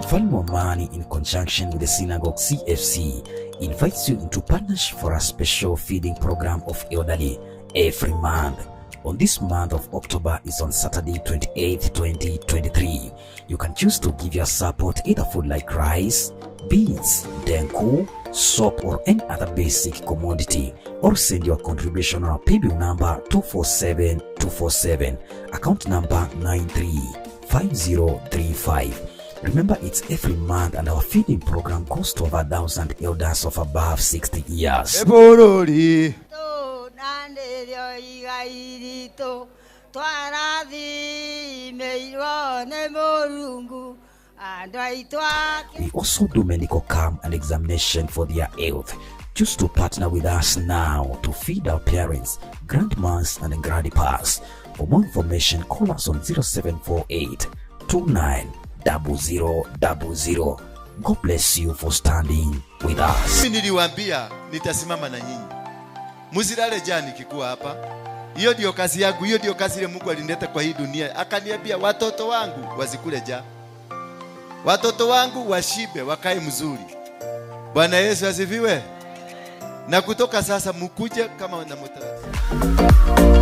Falmo Money, in conjunction with the Synagogue CFC, invites you into partnership for a special feeding program of elderly every month. On this month of October is on Saturday 28th, 2023. You can choose to give your support either food like rice, beans, denku, soap or any other basic commodity, or send your contribution on our paybill number 247247, account number 935035. Remember, it's every month and our feeding program goes to over 1,000 elders of above 60 years. We also do medical camp and examination for their health. Choose to partner with us now to feed our parents, grandmas and grandpas. For more information, call us on 0748 290000. God bless you for standing with us. Niliwaambia nitasimama na nyinyi. Muzilale jani kikuwa hapa. Hiyo ndio kazi yangu, hiyo ndio kazi ile Mungu alinileta kwa hii dunia. Akaniambia watoto wangu wazikule jana. Watoto wangu washibe, wakae mzuri. Bwana Yesu asifiwe. Na kutoka sasa mkuje kama na mtaratibu.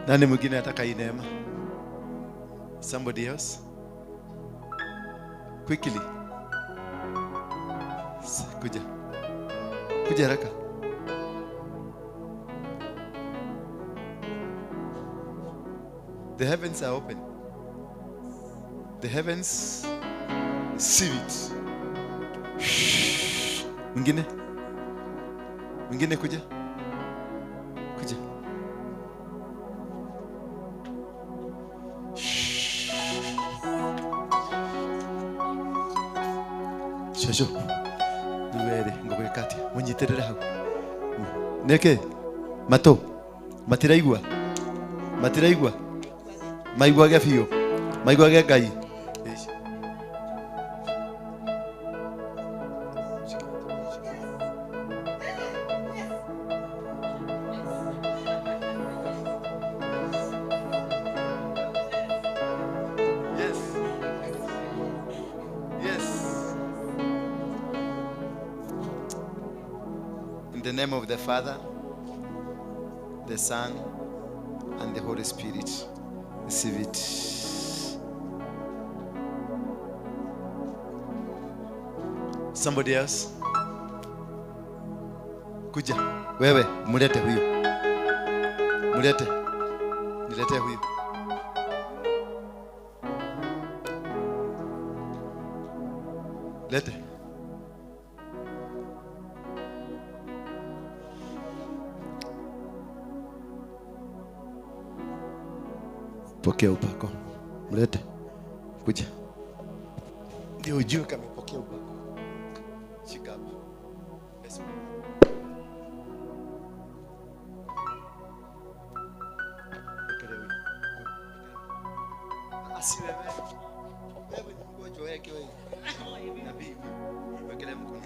Nani mwingine ataka hii neema? Somebody else? Quickly. Kuja. Kuja haraka. The heavens are open. The heavens see it. Mwingine? Mwingine kuja. Kuja. Shasho. Duwere ngogwe kati. Munyiterere hau. Neke. Mato. Matiraigua. Matiraigua. Maigua ge fio. Maigua ge Ngai. In the name of the Father, the Son, and the Holy Spirit. Receive it. Somebody else? Kuja. Wewe, mulete huyu. Mulete. Nilete huyu. Lete. Pokea upako. Mlete. Kuja. Ndio ujue kama pokea upako. Shika hapa. Yes. Asiwe wewe. Wewe ni mgonjwa wake wewe. Nabii. Wekelea mkono.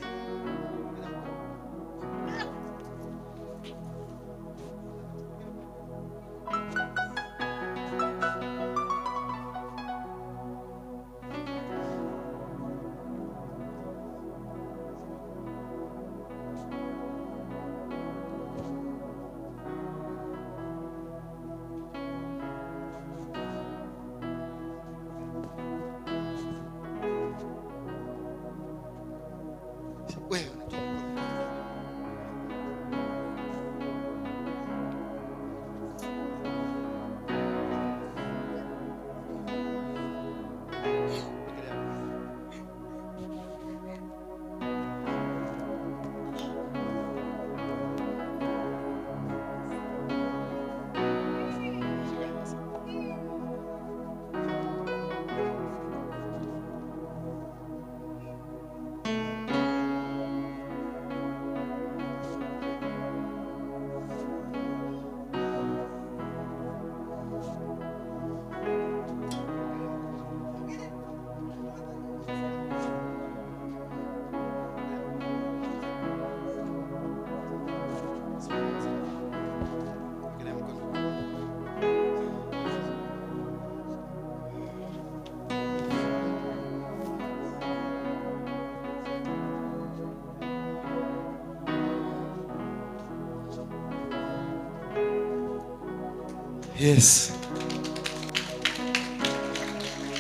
Yes.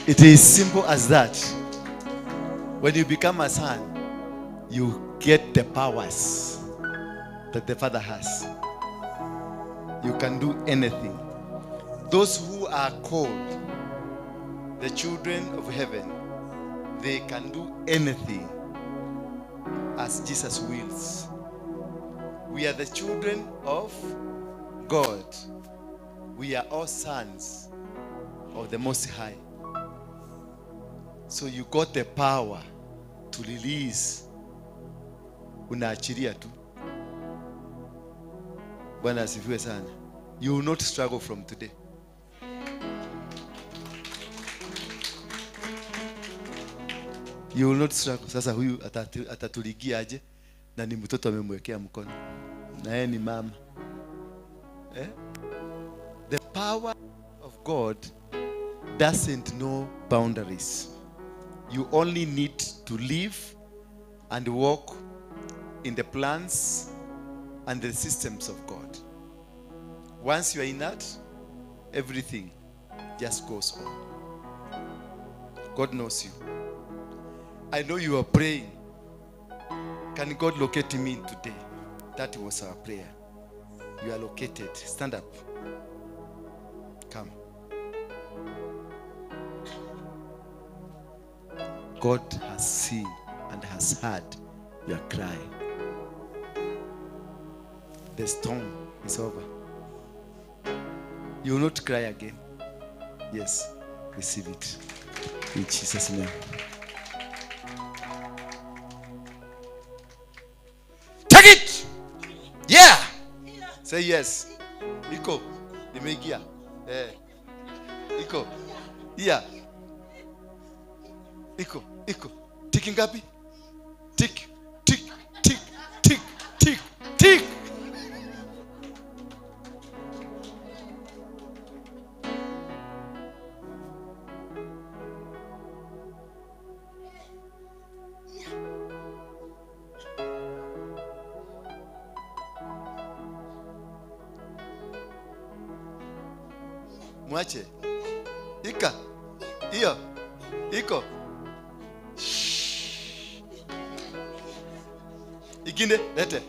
It is simple as that. When you become a son, you get the powers that the Father has. You can do anything. Those who are called the children of heaven, they can do anything as Jesus wills. We are the children of God. We are all sons of the Most High. So you got the power to release. Unaachilia tu. Bwana asifiwe sana. You will not struggle from today. You will not struggle. Sasa huyu atatuligia aje na ni mtoto amemwekea mkono. Na yeye ni mama. The power of God doesn't know boundaries. You only need to live and walk in the plans and the systems of God. Once you are in that, everything just goes on. God knows you. I know you are praying. Can God locate me today? That was our prayer. You are located. Stand up. Come. God has seen and has heard your cry. The storm is over. You will not cry again. Yes, receive it. In Jesus' name. Take it! Yeah! Say yes. Iko. Nimeingia. Iko. Yeah. Iko. Tiki ngapi? Tik. Mwache. Ika. Hiyo. Iko. Igine, lete.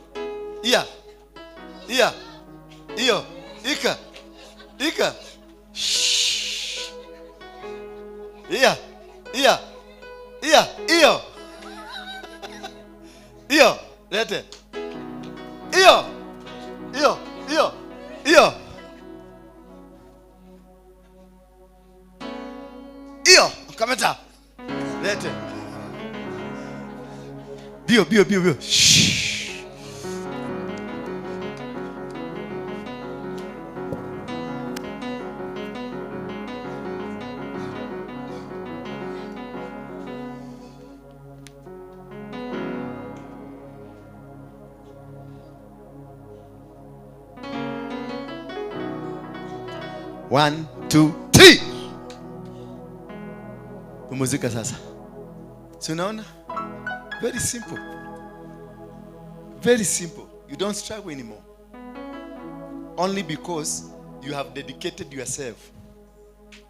Iya. Iya. Iyo. Ika. Ika. Iya. Iya. Iya. Iyo. Iyo. Lete. Iyo. Iyo. Iyo. Iyo. Iyo. Kamata. Lete. Bio, bio, bio, bio. Shh. One, two, three. Pumzika sasa. Si unaona? Very simple. Very simple. You don't struggle anymore. Only because you have dedicated yourself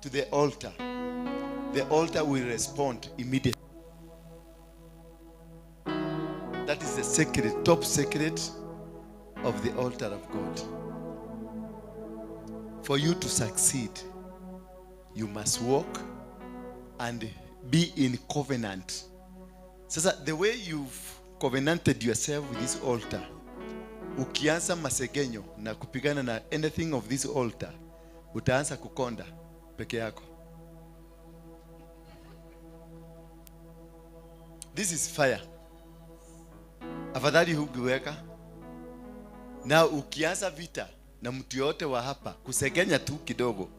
to the altar. The altar will respond immediately. That is the secret, top secret of the altar of God. For you to succeed, you must walk and be in covenant. Sasa, the way you've covenanted yourself with this altar, ukianza masegenyo na kupigana na anything of this altar, utaanza kukonda peke yako. This is fire. Afadhali hugiweka. Na ukianza vita na mtu yote wa hapa, kusegenya tu kidogo,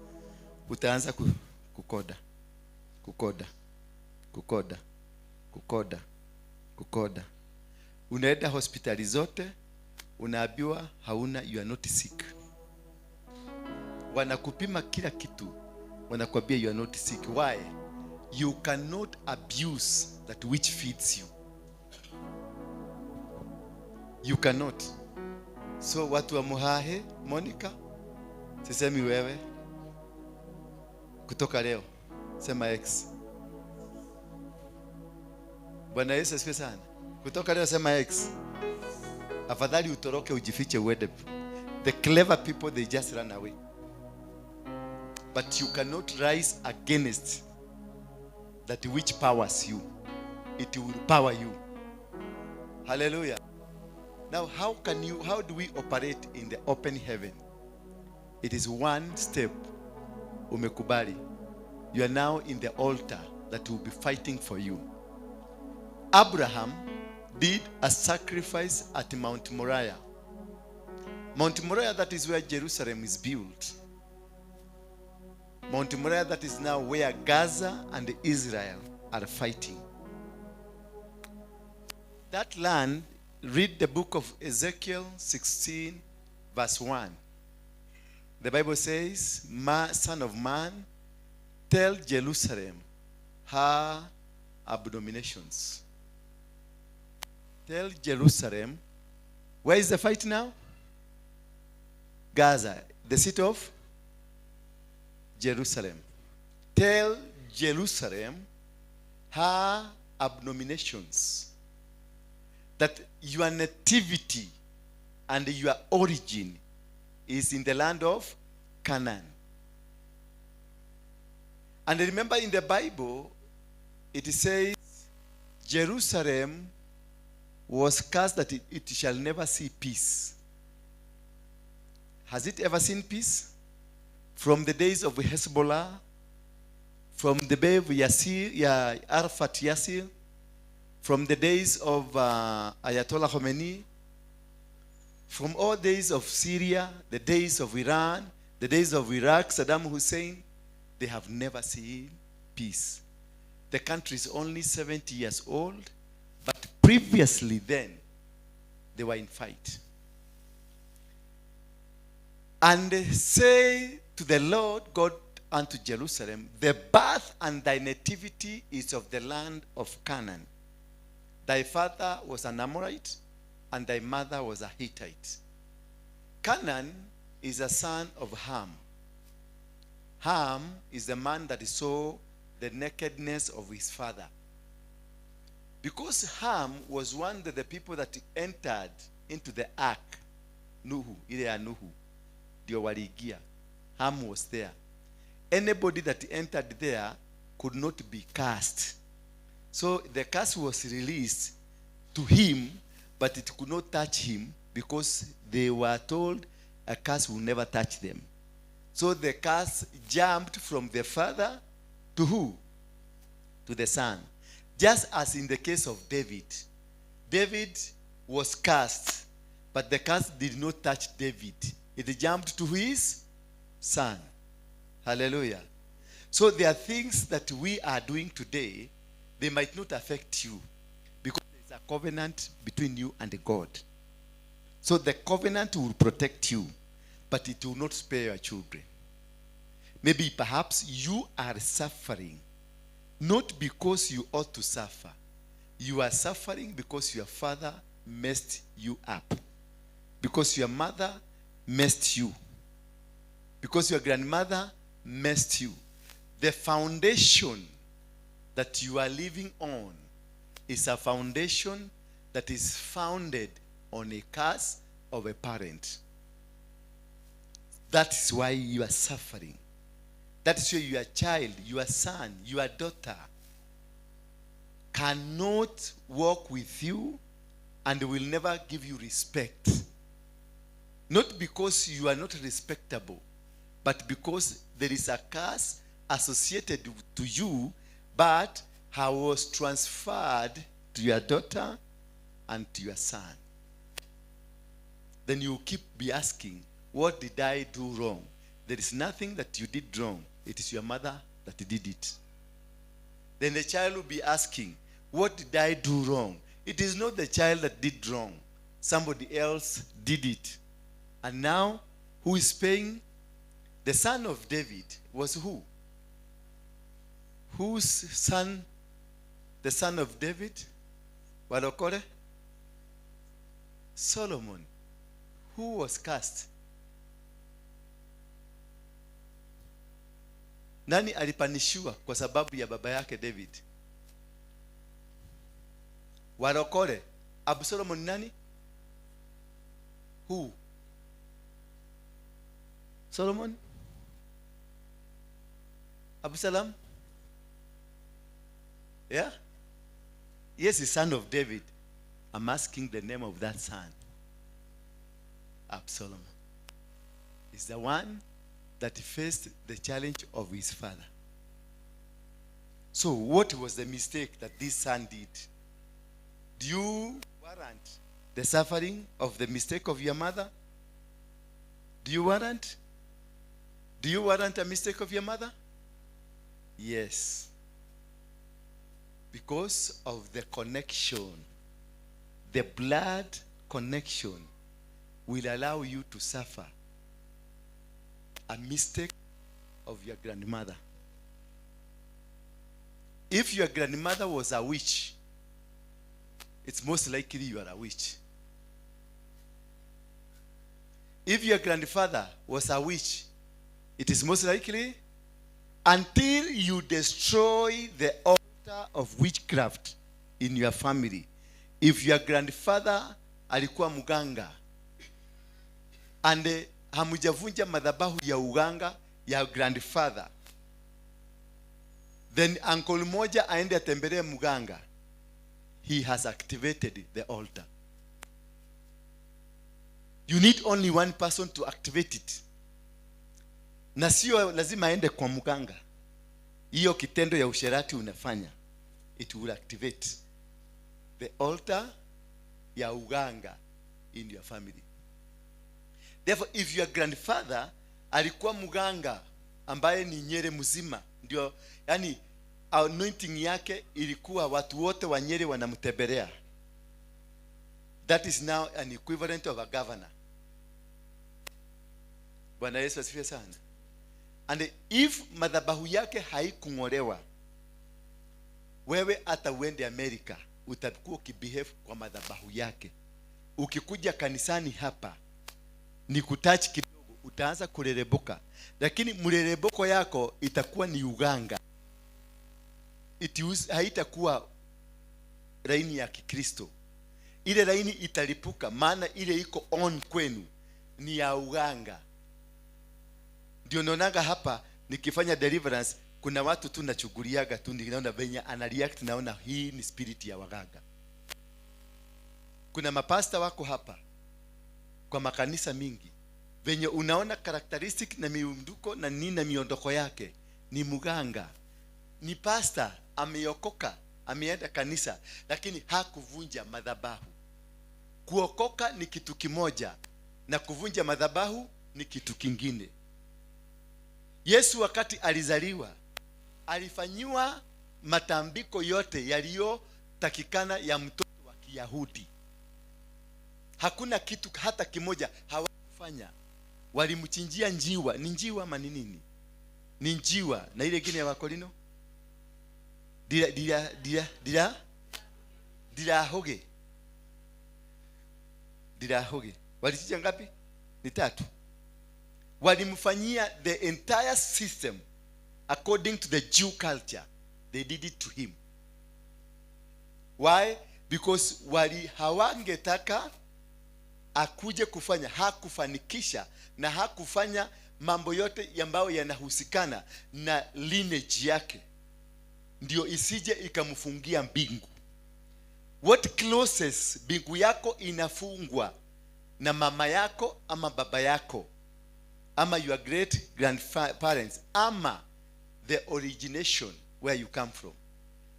utaanza kukoda. Kukoda. Kukoda. Kukoda. Kukoda. Unaenda hospitali zote, unaambiwa hauna, you are not sick. Wanakupima kila kitu, wanakuambia you are not sick. Why? You cannot abuse that which feeds you. You cannot. So watu wa Muhahe, Monica, sisemi wewe. Kutoka leo, sema X. Bwana Yesu asifiwe sana. Kutoka leo sema X. Afadhali utoroke ujifiche uende. The clever people, they just run away. But you cannot rise against that which powers you. It will power you. Hallelujah. Now, how do we operate in the open heaven? It is one step. Umekubali. You are now in the altar that will be fighting for you. Abraham did a sacrifice at Mount Moriah. Mount Moriah, that is where Jerusalem is built. Mount Moriah, that is now where Gaza and Israel are fighting. That land, read the book of Ezekiel 16 verse 1. The Bible says, son of man, tell Jerusalem her abominations. Tell Jerusalem, where is the fight now? Gaza, the city of Jerusalem. Tell Jerusalem her abominations. That your nativity and your origin is in the land of Canaan. And remember, in the Bible, it says, Jerusalem was cursed that it shall never see peace. Has it ever seen peace? From the days of Hezbollah, from the day of Arafat Yasir, from the days of Ayatollah Khomeini, from all days of Syria, the days of Iran, the days of Iraq, Saddam Hussein, they have never seen peace. The country is only 70 years old, but previously then, they were in fight. And say to the Lord God unto Jerusalem, the birth and thy nativity is of the land of Canaan. Thy father was an Amorite, and thy mother was a Hittite. Canaan is a son of Ham. Ham is the man that saw the nakedness of his father. Because Ham was one of the people that entered into the Acc Nuhu, ile ya Nuhu, ndio waliingia. Ham was there. Anybody that entered there could not be cursed. So the curse was released to him, but it could not touch him because they were told a curse will never touch them. So the curse jumped from the father to who? To the son. Just as in the case of David. David was cursed, but the curse did not touch David. It jumped to his son. Hallelujah. So there are things that we are doing today, they might not affect you because there's a covenant between you and God. So the covenant will protect you, but it will not spare your children. Maybe perhaps you are suffering, not because you ought to suffer. You are suffering because your father messed you up. Because your mother messed you. Because your grandmother messed you. The foundation that you are living on is a foundation that is founded on a curse of a parent. That is why you are suffering. That is why your child, your son, your daughter cannot walk with you and will never give you respect. Not because you are not respectable, but because there is a curse associated to you, but how was transferred to your daughter and to your son. Then you keep be asking, what did I do wrong? There is nothing that you did wrong. It is your mother that did it. Then the child will be asking, what did I do wrong? It is not the child that did wrong. Somebody else did it. And now, who is paying? The son of David was who? Whose son? The son of David? Walokore? Solomon. Who was cast? Nani alipanishiwa kwa sababu ya baba yake David? Walokore. Absalom nani? Who? Solomon? Absalom? Yeah? Yes, the son of David. I'm asking the name of that son. Absalom is the one that faced the challenge of his father. So what was the mistake that this son did? Do you warrant the suffering of the mistake of your mother? Do you warrant? Do you warrant a mistake of your mother? Yes. Because of the connection, the blood connection will allow you to suffer a mistake of your grandmother. If your grandmother was a witch, it's most likely you are a witch. If your grandfather was a witch, it is most likely, until you destroy the altar of witchcraft in your family. If your grandfather alikuwa muganga and hamujavunja madhabahu ya uganga ya grandfather, then uncle moja aende atembelee muganga, he has activated the altar. You need only one person to activate it. Na sio lazima aende kwa muganga. Hiyo kitendo ya usherati unafanya, it will activate the altar ya uganga in your family. Therefore, if your grandfather alikuwa muganga ambaye ni Nyere mzima, ndio yani anointing yake ilikuwa watu wote wa Nyeri wanamtembelea, that is now an equivalent of a governor. Bwana Yesu asifiwe sana. And if madhabahu yake haikungolewa, wewe hata uende Amerika utakuwa ukibehave kwa madhabahu yake. Ukikuja kanisani hapa ni kutouch kidogo utaanza kulerebuka, lakini mlereboko yako itakuwa ni uganga. Haitakuwa laini ya Kikristo. Ile laini italipuka, maana ile iko on kwenu ni ya uganga. Ndio naonaga hapa nikifanya deliverance, kuna watu tu nachuguliaga tu, ninaona venye ana react, naona hii ni spirit ya waganga. Kuna mapasta wako hapa kwa makanisa mingi, venye unaona characteristic na miunduko na nini na miondoko yake ni muganga. Ni pasta ameokoka, ameenda kanisa, lakini hakuvunja madhabahu. Kuokoka ni kitu kimoja na kuvunja madhabahu ni kitu kingine. Yesu wakati alizaliwa alifanyiwa matambiko yote yaliyotakikana ya mtoto wa Kiyahudi. Hakuna kitu hata kimoja hawakufanya. Walimchinjia njiwa. Ni njiwa ama ni nini? Ni njiwa. Na ile ingine ya Wakorino Dirahoge. Walichinja ngapi? Ni 3. Walimfanyia the entire system according to the Jew culture. They did it to him. Why? Because hawangetaka akuje kufanya, hakufanikisha na hakufanya mambo yote ambayo yanahusikana na lineage yake, ndio isije ikamfungia mbingu. What closes mbingu yako inafungwa na mama yako ama baba yako ama your great grandparents ama the origination where you come from.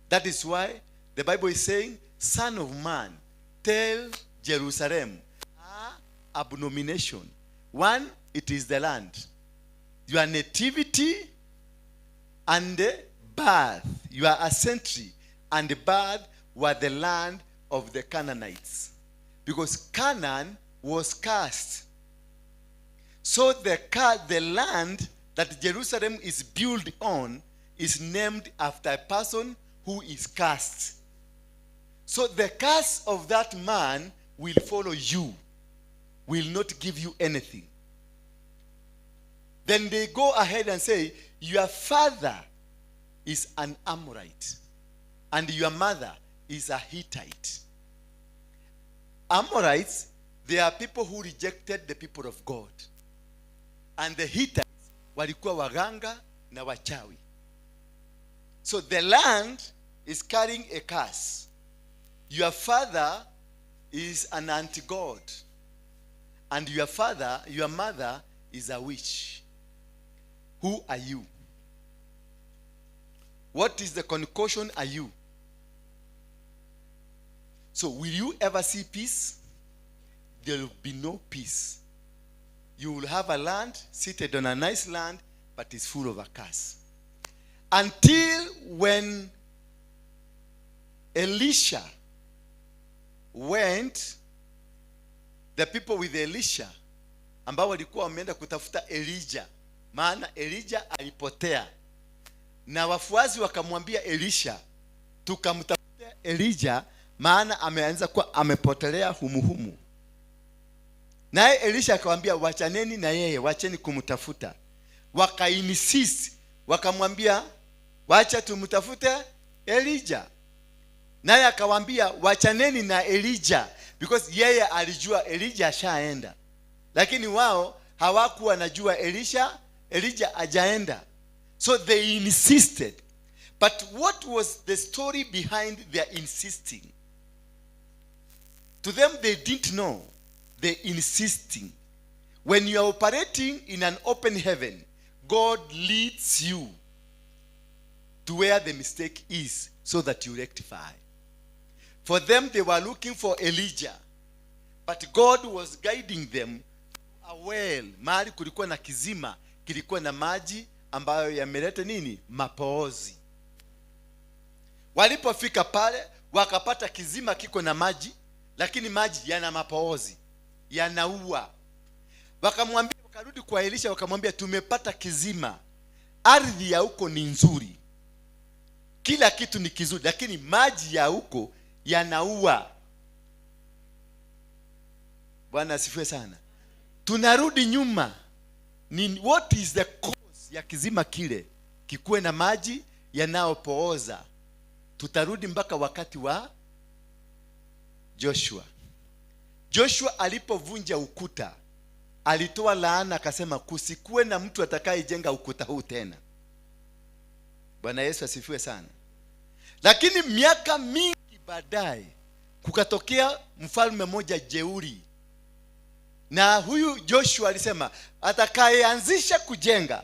That is why the Bible is saying, Son of man, tell Jerusalem abomination. One, it is the land. Your nativity and birth, your ancestry and birth were the land of the Canaanites. Because Canaan was cursed. So the land that Jerusalem is built on is named after a person who is cursed. So the curse of that man will follow you, will not give you anything. Then they go ahead and say, your father is an Amorite and your mother is a Hittite. Amorites, they are people who rejected the people of God. And the Hittites walikuwa waganga na wachawi. So the land is carrying a curse. Your father is an anti-God. And your mother is a witch. Who are you? What is the concoction are you? So will you ever see peace? There will be no peace. You will have a land, seated on a nice land, but it's full of a curse. Until when Elisha went, the people with Elisha, ambao walikuwa wameenda kutafuta Elijah, maana Elijah alipotea. Na wafuazi wakamwambia Elisha, tukamtafuta Elijah, maana ameanza kuwa amepotelea humuhumu. Naye Elisha akamwambia, wachaneni na yeye, wacheni kumtafuta. Wakainsist, wakamwambia, wacha tumtafute Elijah. Naye akamwambia, wachaneni na Elijah, because yeye alijua Elijah ashaenda. Lakini wao hawakuwa najua Elijah hajaenda. So they insisted. But what was the story behind their insisting? To them, they didn't know. They insisting. When you are operating in an open heaven, God leads you to where the mistake is so that you rectify. For them, they were looking for Elijah, but God was guiding them to a well. Mahali kulikuwa na kizima, kilikuwa na maji ambayo yameleta nini? Mapoozi. Walipofika pale, wakapata kizima kiko na maji, lakini maji yana mapoozi, yanaua. Wakamwambia, wakarudi kwa Elisha, wakamwambia, tumepata kizima, ardhi ya huko ni nzuri, kila kitu ni kizuri, lakini maji ya huko yanaua. Bwana asifiwe sana. Tunarudi nyuma what is the cause ya kizima kile kikuwe na maji yanayopooza? Tutarudi mpaka wakati wa Joshua. Joshua alipovunja ukuta, alitoa laana akasema kusikuwe na mtu atakayejenga ukuta huu tena. Bwana Yesu asifiwe sana. Lakini miaka mingi baadaye kukatokea mfalme mmoja jeuri, na huyu Joshua alisema atakayeanzisha kujenga,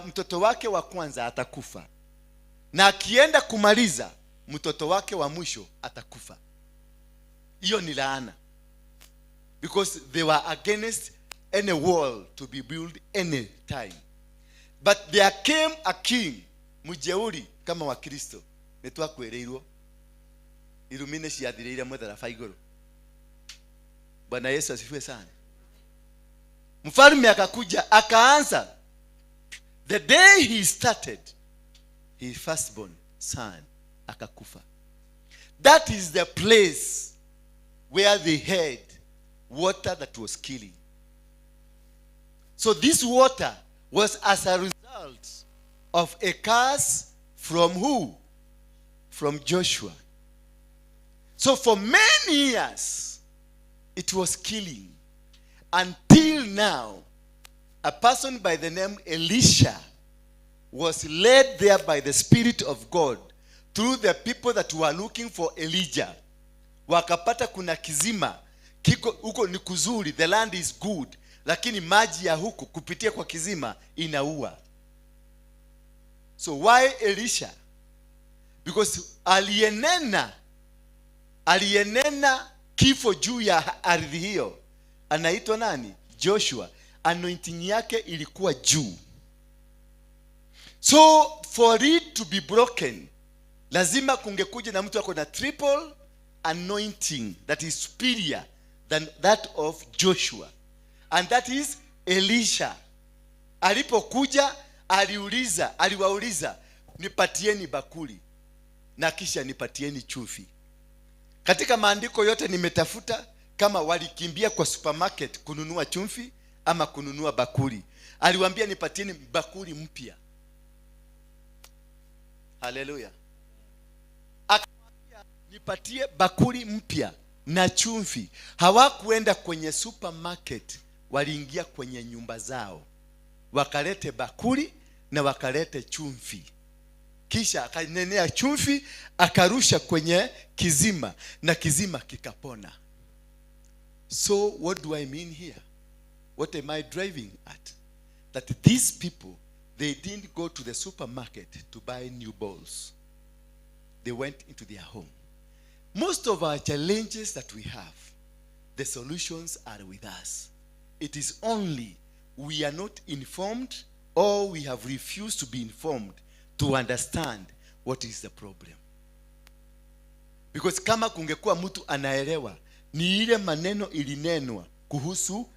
mtoto wake wa kwanza atakufa, na akienda kumaliza mtoto wake wa mwisho atakufa. Hiyo ni laana, because they were against any wall to be built any time. But there came a king mujeuri kama wa Kristo netwa kwereirwo irumine ciathireire mutharafa iguru. Bwana Yesu asifiwe sana. Mfalme akakuja akaanza. The day he started, his firstborn son akakufa. That is the place where they had water that was killing. So this water was as a result of a curse from who? From Joshua. So for many years it was killing, until now a person by the name Elisha was led there by the Spirit of God through the people that were looking for Elijah. Wakapata kuna kizima kiko huko ni kuzuri, the land is good, lakini maji ya huko kupitia kwa kizima inaua. So why Elisha? Because alienena kifo juu ya ardhi hiyo. Anaitwa nani? Joshua. Anointing yake ilikuwa juu. So for it to be broken, lazima kungekuja na mtu ako na triple anointing that is superior than that of Joshua, and that is Elisha. Alipokuja aliwauliza nipatieni bakuli na kisha nipatieni chumvi. Katika maandiko yote nimetafuta kama walikimbia kwa supermarket kununua chumvi ama kununua bakuli. Aliwaambia nipatieni bakuli mpya. Haleluya. Akamwambia nipatie bakuli mpya na chumvi. Hawakuenda kwenye supermarket, waliingia kwenye nyumba zao, wakalete bakuli na wakalete chumvi. Kisha akanenea chumvi akarusha kwenye kizima na kizima kikapona. So what do I mean here? What am I driving at? That these people, they didn't go to the supermarket to buy new bowls. They went into their home. Most of our challenges that we have, the solutions are with us. It is only we are not informed, or we have refused to be informed to understand what is the problem. Because kama kungekuwa mtu anaelewa ni ile maneno ilinenwa kuhusu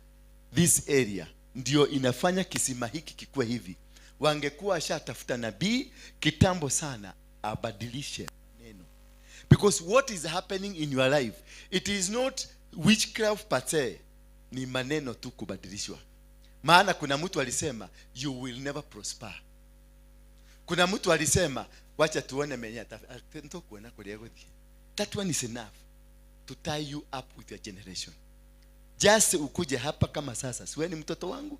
this area ndio inafanya kisima hiki kikuwe hivi, wangekuwa ashatafuta nabii kitambo sana abadilishe maneno. Because what is happening in your life, it is not witchcraft per se, ni maneno tu kubadilishwa. Maana kuna mtu alisema you will never prosper. Kuna mtu alisema wacha tuone mwenye atakuona kulia godi. That one is enough to tie you up with your generation. Just ukuje hapa kama sasa, siwe ni mtoto wangu,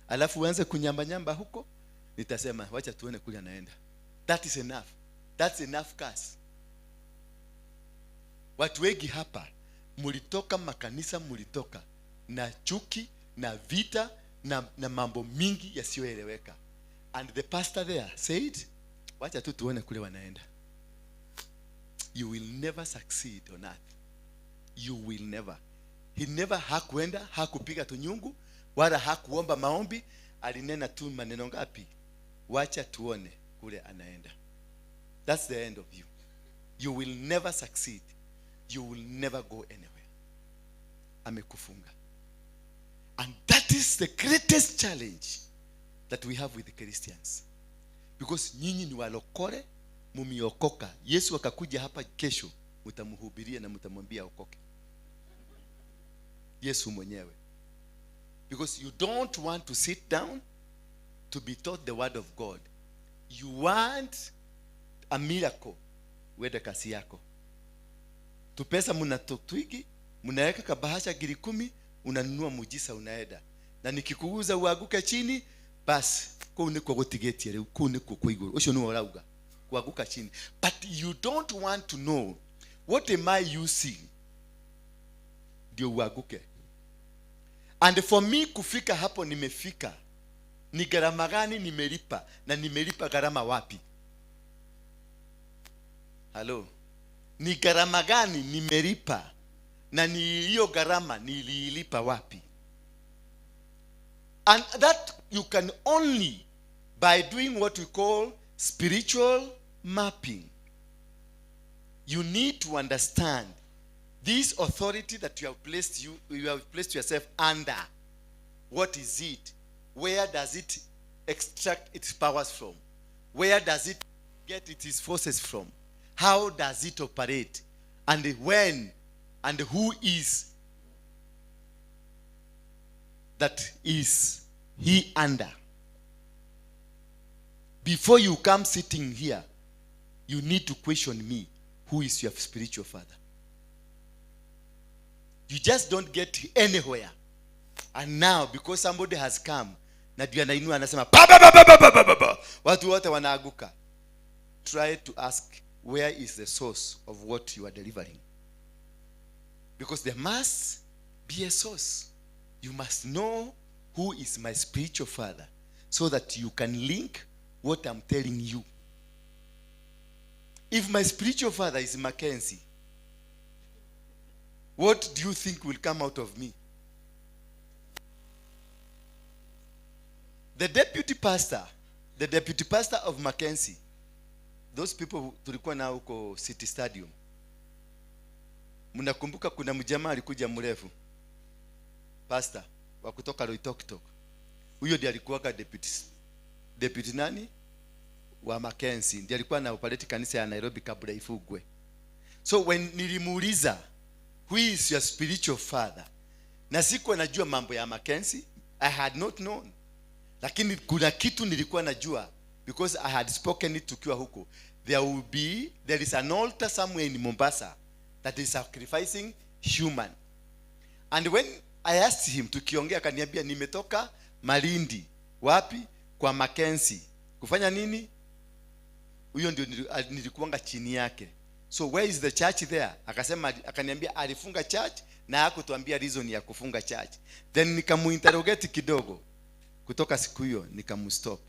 alafu uanze kunyamba huko, nitasema wacha tuone kule anaenda. That is enough. That's enough curse. Watu wengi hapa mulitoka makanisa, mulitoka na chuki na vita na mambo mingi yasiyoeleweka. And the pastor there said, wacha tu tuone kule wanaenda. You will never succeed on earth. You will never. He never hakuenda, hakupiga tunyungu, wala hakuomba maombi, alinena tu maneno ngapi? Wacha tuone kule anaenda. That's the end of you. You will never succeed. You will never go anywhere. Amekufunga. And that is the greatest challenge that we have with the Christians. Because nyinyi ni walokole, mumiokoka. Yesu akakuja hapa kesho, mtamhubiria na mtamwambia okoke. Yesu mwenyewe. Because you don't want to sit down to be taught the word of God. You want a miracle. Wede kasi yako. Tupesa munatotwigi, munaweka kabahasha giri 10, unanunua mujisa unaenda. Na nikikuuza uaguke chini, basi kune kwa gotigeti yale, kune kwa kuiguru. Osho nuwa rauga. Kuaguka chini. But you don't want to know, what am I using? Ndio uaguke. And for me kufika hapo nimefika. Ni gharama gani nimelipa, na nimelipa gharama wapi? Hello. Ni gharama gani nimelipa, na ni hiyo gharama nililipa wapi? And that you can only by doing what we call spiritual mapping. You need to understand this authority that you have placed yourself under. What is it? Where does it extract its powers from? Where does it get its forces from? How does it operate? And when and who is that is he under? Before you come sitting here, you need to question me, who is your spiritual father? You just don't get anywhere. And now, because somebody has come, na ndio anainua anasema watu wote wanaaguka. Try to ask, where is the source of what you are delivering? Because there must be a source. You must know who is my spiritual father, so that you can link what I'm telling you. If my spiritual father is Mackenzie, what do you think will come out of me? The deputy pastor of Mackenzie, those people tulikuwa na huko City Stadium. Mnakumbuka kuna mjamaa alikuja mrefu, pastor wa kutoka Loitoktok. Huyo ndiye alikuwa deputy nani wa Mackenzie, ndiye alikuwa na operate kanisa ya Nairobi kabla ifugwe. So when nilimuuliza, who is your spiritual father, na sikuwa najua mambo ya Mackenzie, I had not known. Lakini kuna kitu nilikuwa najua, because I had spoken it tukiwa huko. There is an altar somewhere in Mombasa that is sacrificing human. And when I asked him, tukiongea akaniambia nimetoka Malindi. Wapi? Kwa Mackenzie. Kufanya nini? Huyo ndio nilikuanga chini yake. So where is the church there? Akaniambia alifunga church na hakutuambia reason ya kufunga church. Then nikamuinterrogate kidogo. Kutoka siku hiyo nikamstop,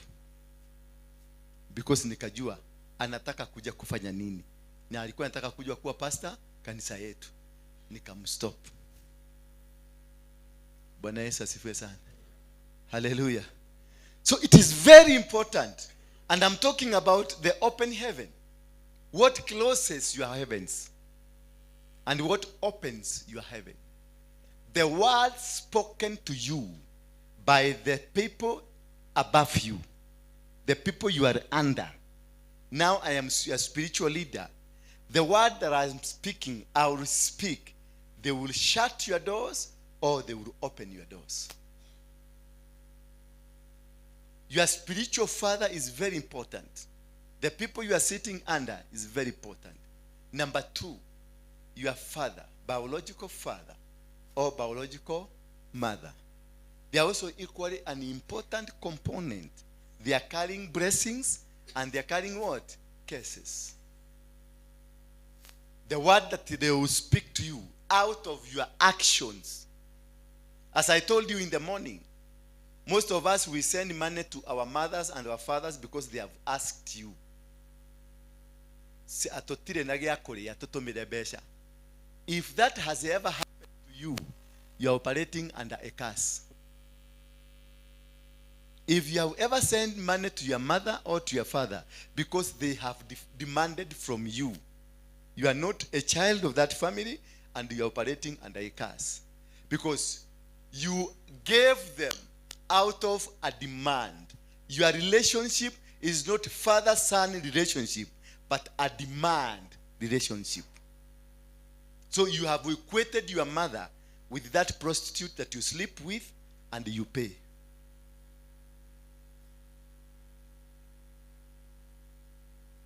because nikajua anataka kuja kufanya nini, na alikuwa anataka kuja kuwa pastor kanisa yetu. Nikamstop. Bwana Yesu asifiwe sana. Hallelujah. So it is very important, and I'm talking about the open heaven. What closes your heavens and what opens your heaven? The word spoken to you by the people above you, the people you are under. Now I am your spiritual leader. The word that I am speaking, I will speak. They will shut your doors or they will open your doors. Your spiritual father is very important. The people you are sitting under is very important. Number 2, your father, biological father or biological mother. They are also equally an important component. They are carrying blessings and they are carrying what? Curses. The word that they will speak to you out of your actions. As I told you in the morning, most of us, we send money to our mothers and our fathers because they have asked you. If that has ever happened to you, you are operating under a curse. If you have ever sent money to your mother or to your father because they have demanded from you, you are not a child of that family and you are operating under a curse. Because you gave them out of a demand. Your relationship is not father-son relationship, but a demand relationship. So you have equated your mother with that prostitute that you sleep with, and you pay.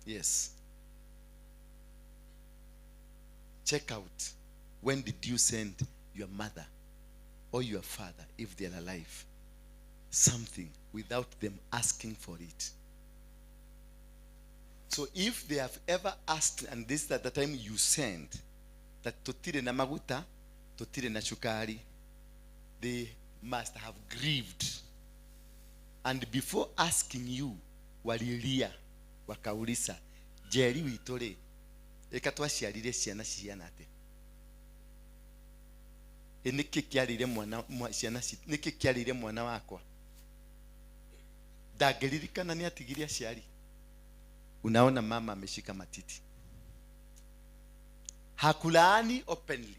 Yes. Check out, when did you send your mother or your father, if they are alive, something without them asking for it? So if they have ever asked, and this is at the time you send, that totire na maguta, totire na shukari, they must have grieved. And before asking you, walilia, wakaulisa, jeri witore, eka twashiarire ciana ciana ate. Niki kiarire mwana ciana niki kiarire mwana wakwa. Ndageririkana ni atigiria ciari. Unaona mama ameshika matiti. Hakulaani openly,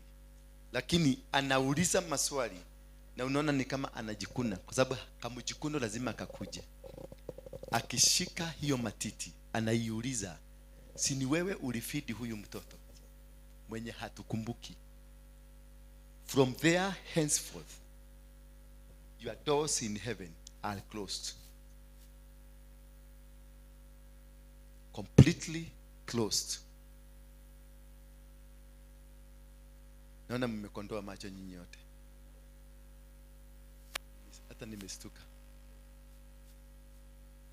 lakini anauliza maswali na unaona ni kama anajikuna, kwa sababu kamujikuno lazima akakuje. Akishika hiyo matiti anaiuliza, si ni wewe ulifidi huyu mtoto mwenye hatukumbuki? From there henceforth your doors in heaven are closed, completely closed. Naona mmekondoa macho nyinyi yote, hata nimestuka.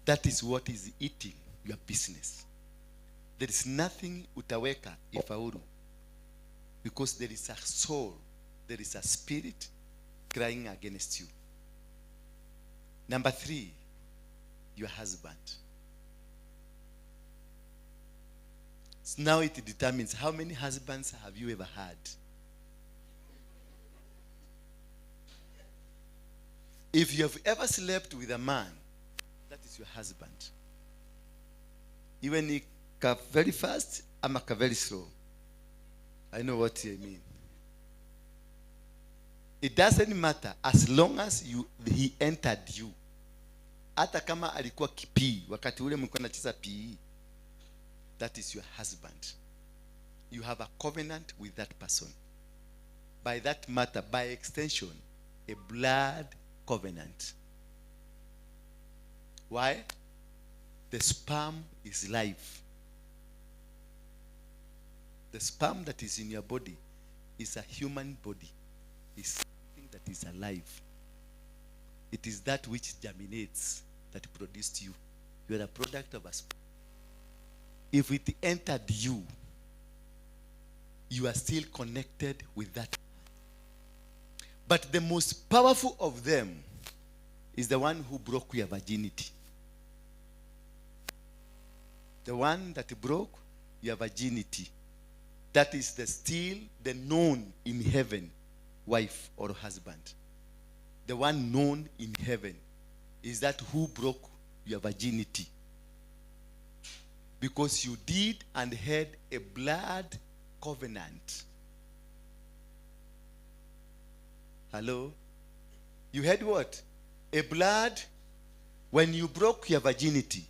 That is what is eating your business. There is nothing utaweka ifaulu, because there is a soul, there is a spirit crying against you. Number 3, your husband. So now it determines how many husbands have you ever had. If you have ever slept with a man, that is your husband. Even if very fast, I'm very slow. I know what you mean. It doesn't matter as long as he entered you. Hata kama alikuwa kipi wakati ule mlikuwa mnacheza PE, that is your husband. You have a covenant with that person. By that matter, by extension, a blood covenant. Why? The sperm is life. The sperm that is in your body is a human body. It's something that is alive. It is that which germinates that produced you. You are a product of a sperm. If it entered you, you are still connected with that. But the most powerful of them is the one who broke your virginity. The one that broke your virginity. That is still the known in heaven wife or husband. The one known in heaven is that who broke your virginity. Because you did and had a blood covenant. Hello? You had what? A blood. When you broke your virginity,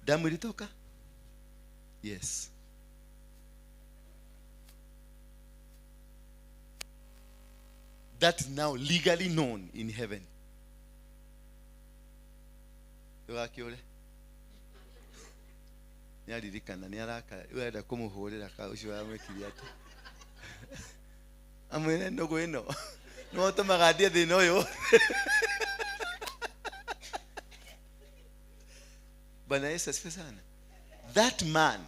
damu ilitoka? Yes. That is now legally known in heaven. Yogakiole. Nyaririkana niaraka urenda kumuhurira ka ucio amwekiri ati. Amwene ndogo ino. No tomagadie thina uyu. Bwana Yesu asifiwe sana. That man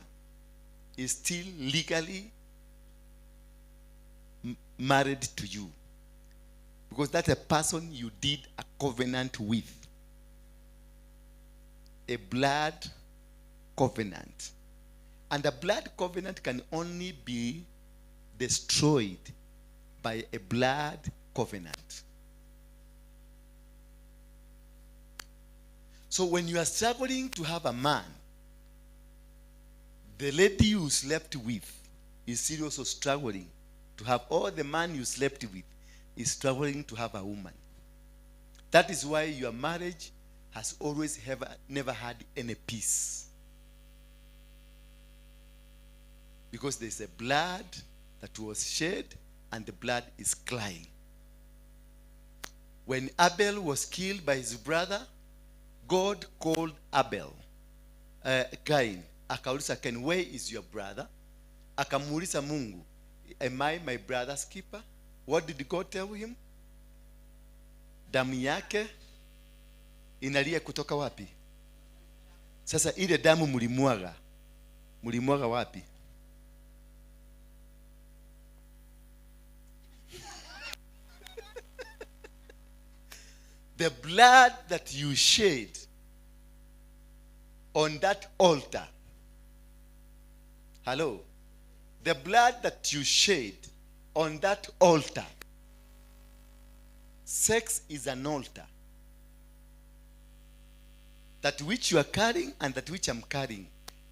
is still legally married to you. Because that's a person you did a covenant with. A blood covenant. And a blood covenant can only be destroyed by a blood covenant. So when you are struggling to have a man, the lady you slept with is still also struggling to have, or the man you slept with is struggling to have a woman. That is why your marriage has always never had any peace. Because there's a blood that was shed and the blood is crying. When Abel was killed by his brother, God called Abel, Cain. Akauliza Cain, where is your brother? Akamuuliza Mungu, am I my brother's keeper? What did God tell him? Damu yake inalia kutoka wapi? Sasa ile damu mulimwaga wapi? The blood that you shed on that altar. Hello? The blood that you shed on that altar. Sex is an altar. That which you are carrying and that which I'm carrying,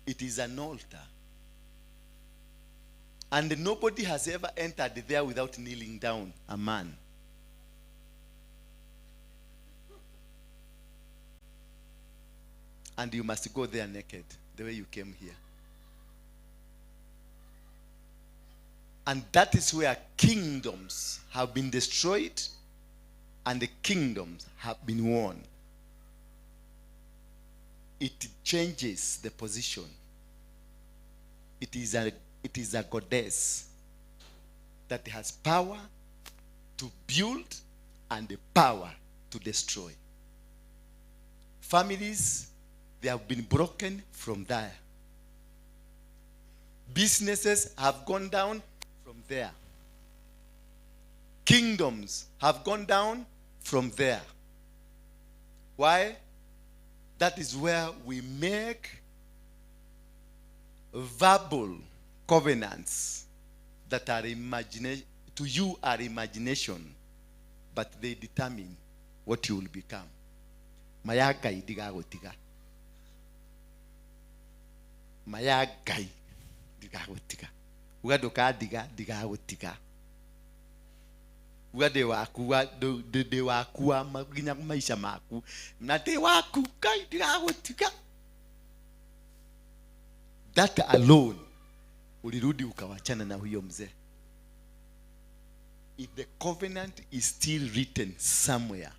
it is an altar. And nobody has ever entered there without kneeling down, a man. And you must go there naked, the way you came here. And that is where kingdoms have been destroyed and the kingdoms have been won. It changes the position. It is a goddess that has power to build and the power to destroy. Families, they have been broken from there. Businesses have gone down from there. Kingdoms have gone down from there. Why? That is where we make verbal covenants that are to you are imagination, but they determine what you will become. Mayagai digagotiga. Mayagai digagotiga. Ugadoka digagotiga. Ugade waku de waku maginya maisha maku. Na de waku kai digagotiga. That alone ulirudi ukawachana na huyo mzee. If the covenant is still written somewhere,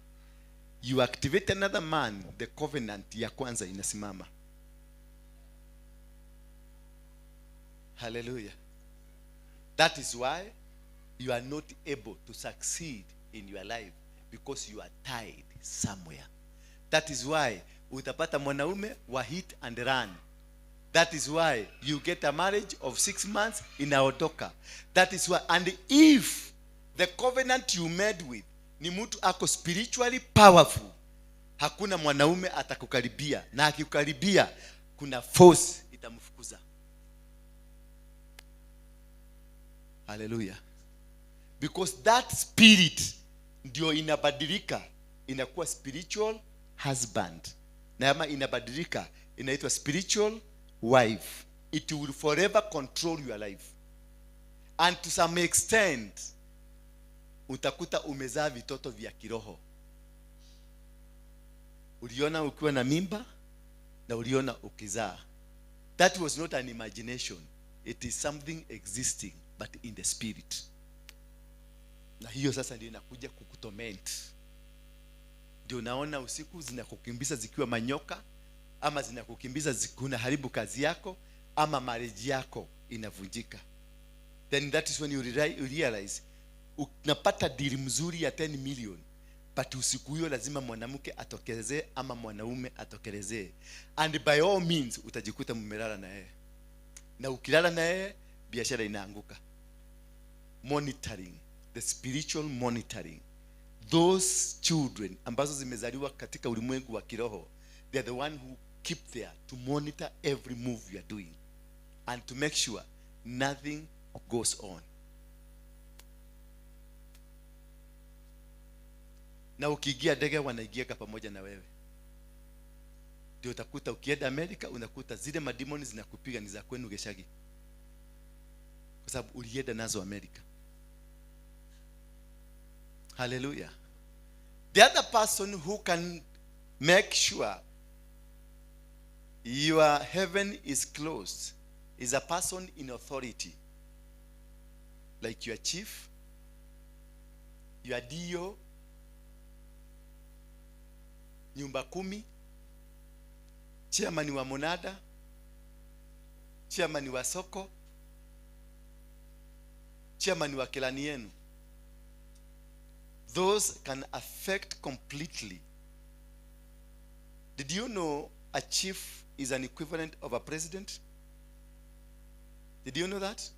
you activate another man, the covenant ya kwanza inasimama. Hallelujah. That is why you are not able to succeed in your life, because you are tied somewhere. That is why utapata mwanaume wa hit and run. That is why you get a marriage of 6 months inaotoka. That is why, and if the covenant you made with ni mtu ako spiritually powerful, hakuna mwanaume atakukaribia, na akikukaribia kuna force itamfukuza. Hallelujah. Because that spirit ndio inabadilika inakuwa spiritual husband, na ama inabadilika inaitwa spiritual wife. It will forever control your life. And to some extent utakuta umezaa vitoto vya kiroho. Uliona ukiwa na mimba na uliona ukizaa. That was not an imagination. It is something existing, but in the spirit. Na hiyo sasa ndio inakuja kukutorment. Ndio naona usiku zinakukimbiza zikiwa manyoka, ama zinakukimbiza zikuna haribu kazi yako, ama marriage yako inavunjika. Then that is when you realize unapata deal mzuri ya 10 million, but usiku hiyo lazima mwanamke atokelezee ama mwanaume atokelezee, and by all means utajikuta mmelala na yeye, na ukilala na yeye biashara inaanguka. Monitoring, the spiritual monitoring, those children ambazo zimezaliwa katika ulimwengu wa kiroho, they are the one who keep there to monitor every move you are doing and to make sure nothing goes on. Na ukiingia ndege wanaingia pamoja na wewe. Ndio utakuta ukienda Amerika unakuta zile mademoni zinakupiga ni za kwenu Geshagi, kwa sababu ulienda nazo Amerika. Hallelujah. The other person who can make sure your heaven is closed is a person in authority, like your chief, your DO, nyumba 10, chairman wa monada, chairman wa soko, chairman wa kilani yenu. Those can affect completely. Did you know a chief is an equivalent of a president? Did you know that?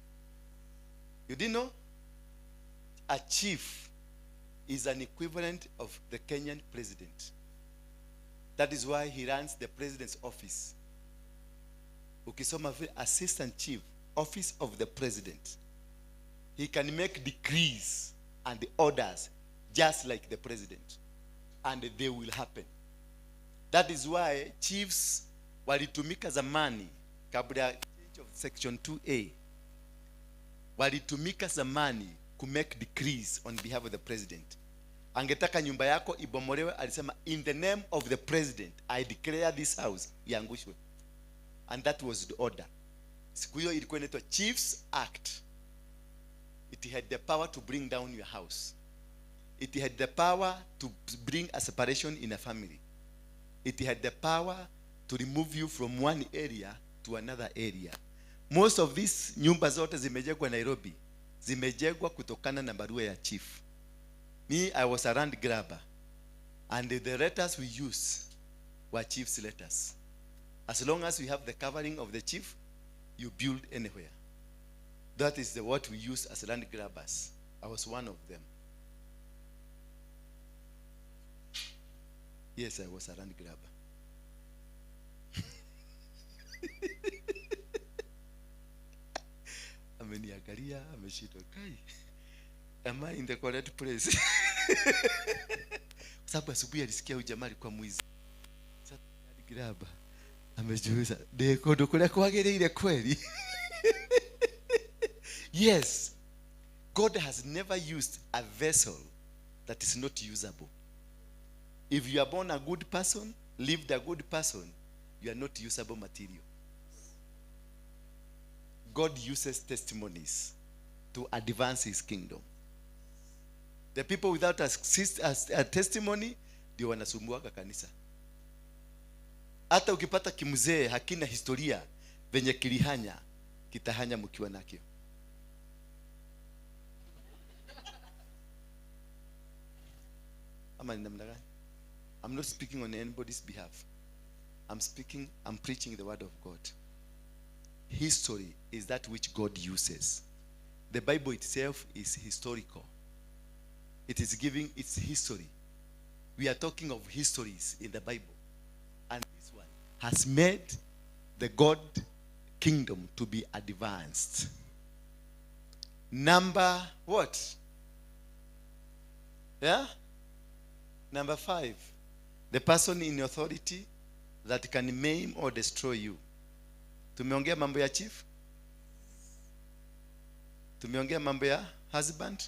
You didn't know? A chief is an equivalent of the Kenyan president. That is why he runs the president's office. Ukisoma assistant chief, office of the president. He can make decrees and orders just like the president, and they will happen. That is why chiefs walitumika zamani kabla ya change of section 2A, walitumika zamani to make decrees on behalf of the president. Angetaka nyumba yako ibomolewe, alisema in the name of the president I declare this house iangushwe, and that was the order. Siku hiyo ilikuwa inaitwa Chiefs Act. It had the power to bring down your house. It had the power to bring a separation in a family. It had the power to remove you from one area to another area. Most of these nyumba zote zimejengwa Nairobi, zimejengwa kutokana na barua ya chief. Me, I was a land grabber, and the letters we use were chief's letters. As long as we have the covering of the chief, you build anywhere. That is what we use as land grabbers. I was one of them. Yes, I was a land grabber. Ameniangalia, ameshindwa kai. Am I in the correct place? Sababu asubuhi alisikia huyu jamaa alikuwa mwizi. Sasa land grabber amejiuliza, "Deko ndo kule kwageleile kweli?" Yes. God has never used a vessel that is not usable. If you are born a good person, lived a good person, you are not usable material. God uses testimonies to advance his kingdom. The people without a testimony ndio wanasumbuaka kanisa. Hata ukipata kimzee hakina historia venye kilihanya, kitahanya mkiwa nakio. Ama ni namna gani? I'm not speaking on anybody's behalf. I'm preaching the word of God. History is that which God uses. The Bible itself is historical. It is giving its history. We are talking of histories in the Bible. And this one has made the God kingdom to be advanced. Number what? Yeah? Number 5. The person in authority that can maim or destroy you. Tumeongea mambo ya chief? Tumeongea mambo ya husband?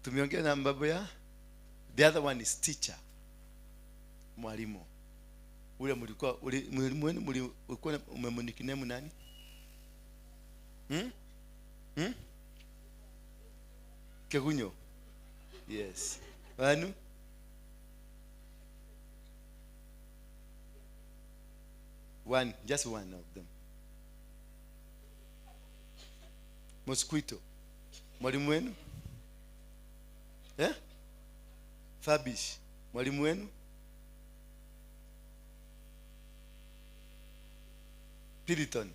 Tumeongea mambo ya? The other one is teacher. Mwalimu. Ule mlikuwa umemnikinemu nani? Kegunyo. Yes. Wanu? One, just one of them. Mosquito. Mwalimu wenu? Fabish. Mwalimu wenu? Piriton.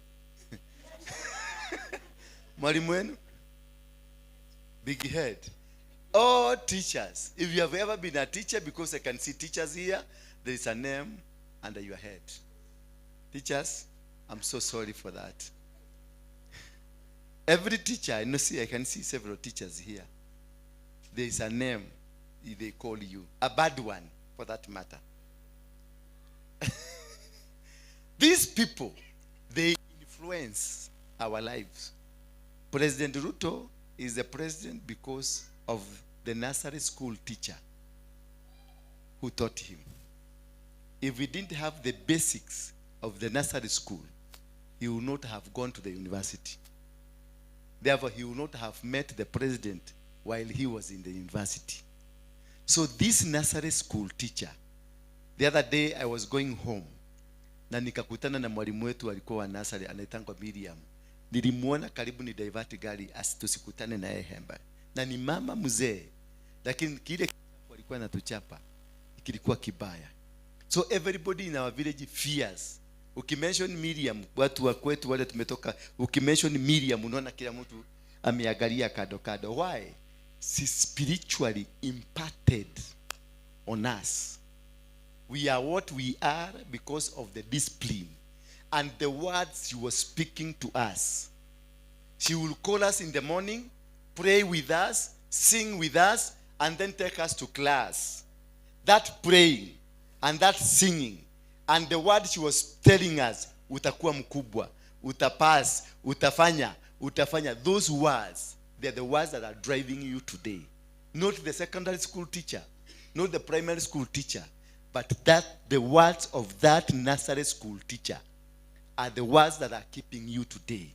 Mwalimu wenu? Big head. All teachers. If you have ever been a teacher, because I can see teachers here, there is a name under your head. Teachers, I'm so sorry for that. Every teacher, I can see several teachers here. There is a name they call you. A bad one, for that matter. These people, they influence our lives. President Ruto is the president because of the nursery school teacher who taught him. If we didn't have the basics of the nursery school, he would not have gone to the university. Therefore, he would not have met the president while he was in the university. So this nursery school teacher The other day I was going home na nikakutana na mwalimu wetu alikuwa wa nursery anaitangwa Miriam. Nilimuona karibu ni divert gari asitusikutane na yeye hemba. Na ni mama mzee, lakini kile walikuwa anatuchapa kilikuwa kibaya. So everybody in our village fears. Ukimention Miriam, watu wa kwetu wale tumetoka, ukimention Miriam unaona kila mtu ameangalia kado kado. Why? She spiritually impacted on us. We are what we are because of the discipline and the words she was speaking to us. She will call us in the morning, pray with us, sing with us, and then take us to class. That praying and that singing and the word she was telling us, utakuwa mkubwa, utapass, utafanya. Those words, they're the words that are driving you today. Not the secondary school teacher, not the primary school teacher, but the words of that nursery school teacher are the words that are keeping you today.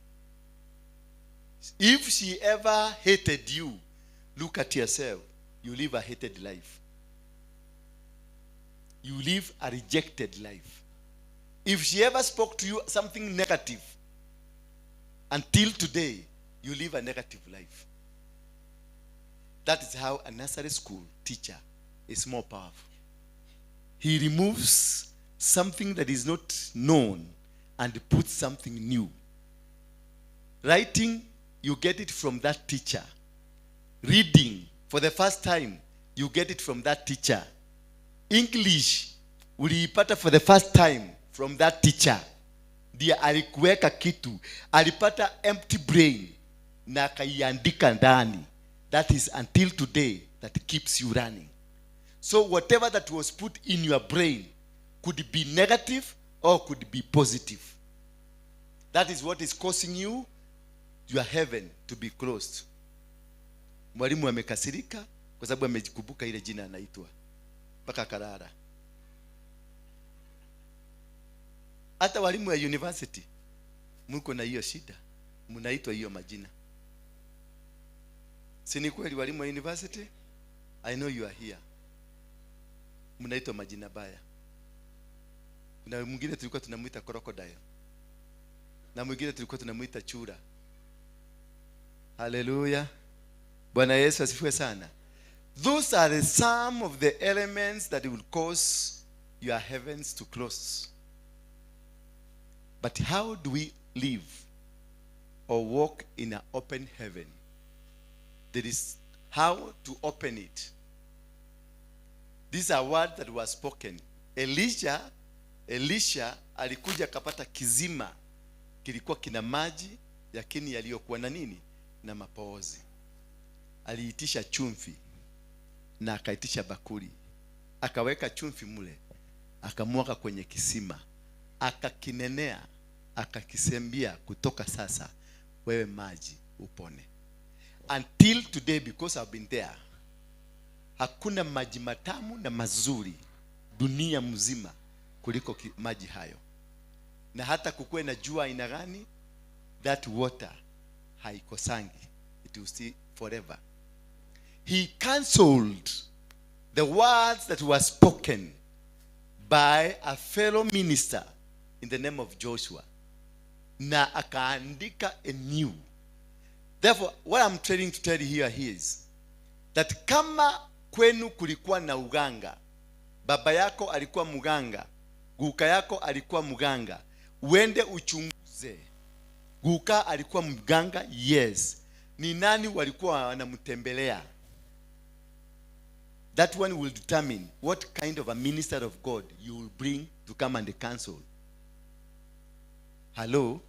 If she ever hated you, look at yourself. You live a hated life. You live a rejected life. If she ever spoke to you something negative, until today, you live a negative life. That is how a nursery school teacher is more powerful. He removes something that is not known and puts something new. Writing, you get it from that teacher. Reading, for the first time, you get it from that teacher. English, uliipata for the first time from that teacher. Ndiye alikuweka kitu. Alipata empty brain na akaiandika ndani. That is until today that keeps you running. So whatever that was put in your brain could be negative or could be positive. That is what is causing you, your heaven, to be closed. Mwalimu amekasirika kwa sababu amejikumbuka ile jina anaitwa mpaka karara. Hata walimu wa university mko na hiyo shida, mnaitwa hiyo majina. Si ni kweli walimu wa university? I know you are here. Mnaitwa majina baya. Kuna mwingine tulikuwa tunamuita crocodile. Na mwingine tulikuwa tunamuita chura. Hallelujah. Bwana Yesu asifiwe sana. Those are some of the elements that will cause your heavens to close. But how do we live or walk in an open heaven? There is how to open it. These are words that were spoken. Elisha alikuja kapata kizima kilikuwa kina maji lakini yaliyokuwa na nini? Na mapoozi. Aliitisha chumvi na akaitisha bakuli. Akaweka chumvi mule, akamwaga kwenye kisima, akakinenea, akakisembia, kutoka sasa wewe maji upone. Until today, because I've been there, hakuna maji matamu na mazuri dunia mzima kuliko maji hayo. Na hata kukue na jua aina gani, that water haikosangi. It will stay forever. He cancelled the words that were spoken by a fellow minister in the name of Joshua. Na akaandika a new. Therefore, what I'm trying to tell you here is that kama kwenu kulikuwa na uganga, baba yako alikuwa muganga, guka yako alikuwa muganga, uende uchunguze. Guka alikuwa muganga, yes. Ni nani walikuwa wanamtembelea? That one will determine what kind of a minister of God you will bring to come and counsel. Hello?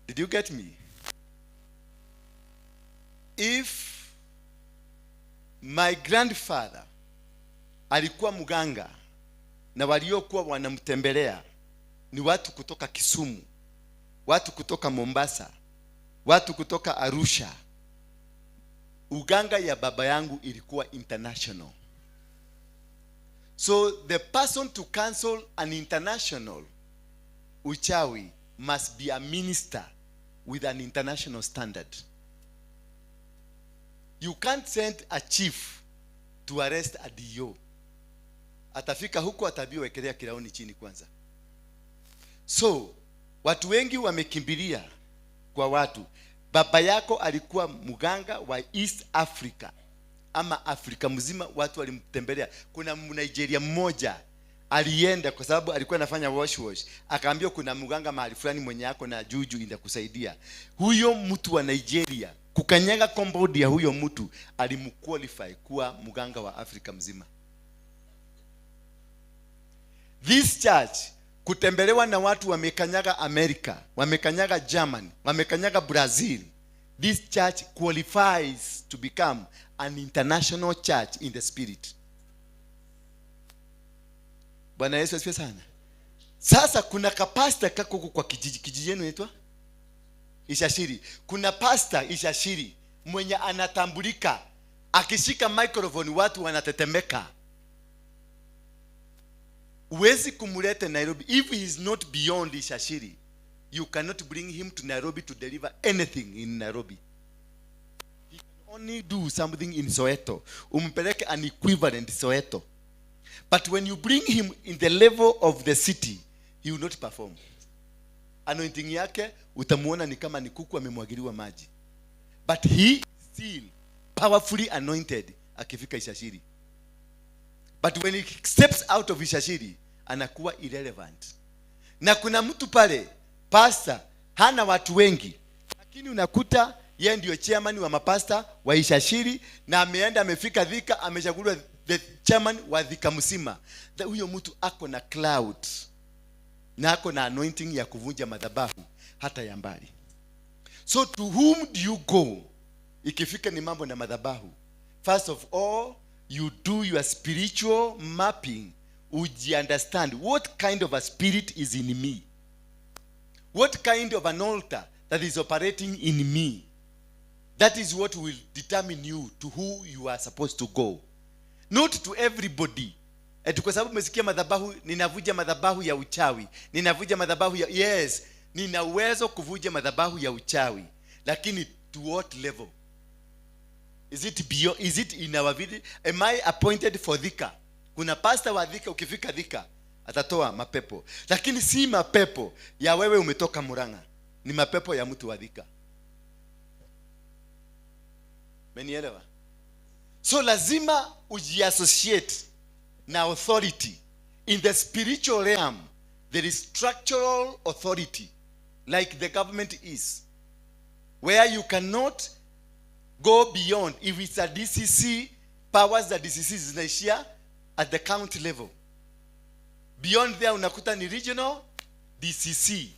Did you get me? If my grandfather alikuwa muganga na waliokuwa wanamtembelea ni watu kutoka Kisumu, watu kutoka Mombasa, watu kutoka Arusha, uganga ya baba yangu ilikuwa international. So the person to counsel an international uchawi must be a minister with an international standard. You can't send a chief to arrest a DO. atafika huko ataambiwa wekelea kiraoni chini kwanza. So watu wengi wamekimbilia kwa watu. Baba yako alikuwa mganga wa East Africa ama Afrika mzima, watu walimtembelea. Kuna Nigeria mmoja alienda kwa sababu alikuwa anafanya wash, akaambiwa kuna mganga mahali fulani mwenye yako na juju itakusaidia. Huyo mtu wa Nigeria, kukanyaga compound ya huyo mtu, alimqualify kuwa mganga wa Afrika mzima. This church kutembelewa na watu wamekanyaga America, wamekanyaga Germany, wamekanyaga Brazil. This church qualifies to become an international church in the spirit. Bwana Yesu asifiwe sana. Sasa kuna kapasta kako kwa kijiji yenu inaitwa Ishashiri. Kuna pasta Ishashiri mwenye anatambulika, akishika microphone watu wanatetemeka. Uwezi kumulete Nairobi if he is not beyond Ishashiri. You cannot bring him to Nairobi to deliver anything in Nairobi. He can only do something in Soweto. Umpeleke an equivalent Soweto. But when you bring him in the level of the city, he will not perform. Anointing yake utamuona ni kama ni kuku amemwagiliwa maji. But he is still powerfully anointed akifika Ishashiri. But when he steps out of Ishashiri, anakuwa irrelevant. Na kuna mtu pale, pastor, hana watu wengi, lakini unakuta yeye ndio chairman wa mapasta wa Ishashiri, na ameenda amefika Thika, amechaguliwa the chairman wa Thika msima. Huyo mtu ako na cloud, na ako na anointing ya kuvunja madhabahu hata ya mbali. So to whom do you go ikifika ni mambo na madhabahu? First of all, you do your spiritual mapping. Uji understand what kind of a spirit is in me, what kind of an altar that is operating in me. That is what will determine you to who you are supposed to go. Not to everybody. Kwa sababu umesikia madhabahu, ninavuja madhabahu ya uchawi, ninavuja madhabahu ya, yes, nina uwezo kuvuja madhabahu ya uchawi, lakini to what level? Is it beyond, is it in our village? Am I appointed for Thika? Kuna pastor wa Thika, ukifika Thika atatoa mapepo, lakini si mapepo ya wewe umetoka Murang'a, ni mapepo ya mtu wa Thika. Menielewa? So lazima ujiassociate na authority. In the spiritual realm, there is structural authority, like the government is, where you cannot go beyond. If it's a DCC, powers that DCC zinaishia at the county level. Beyond there unakuta ni regional DCC.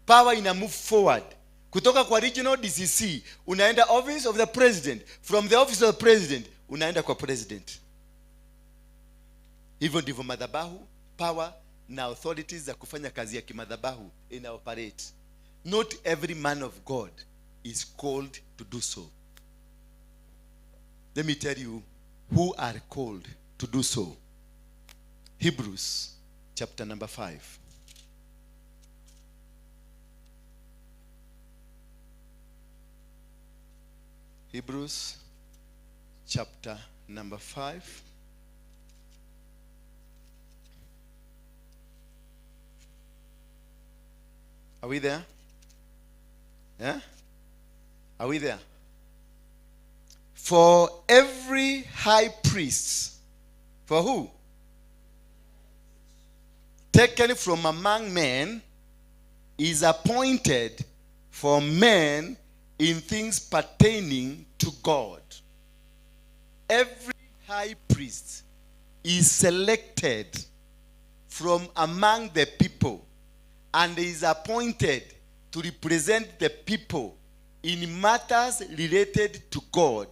Power ina move forward. Kutoka kwa regional DCC unaenda office of the president. From the office of the president unaenda kwa president. Hivyo ndivyo madhabahu, power na authorities za kufanya kazi ya kimadhabahu ina operate. Not every man of God is called to do so. Let me tell you who are called to do so. Hebrews chapter number 5. Hebrews chapter number 5. Are we there? Yeah? Are we there? For every high priest, for who? Taken from among men, is appointed for men in things pertaining to God. Every high priest is selected from among the people and is appointed to represent the people in matters related to God,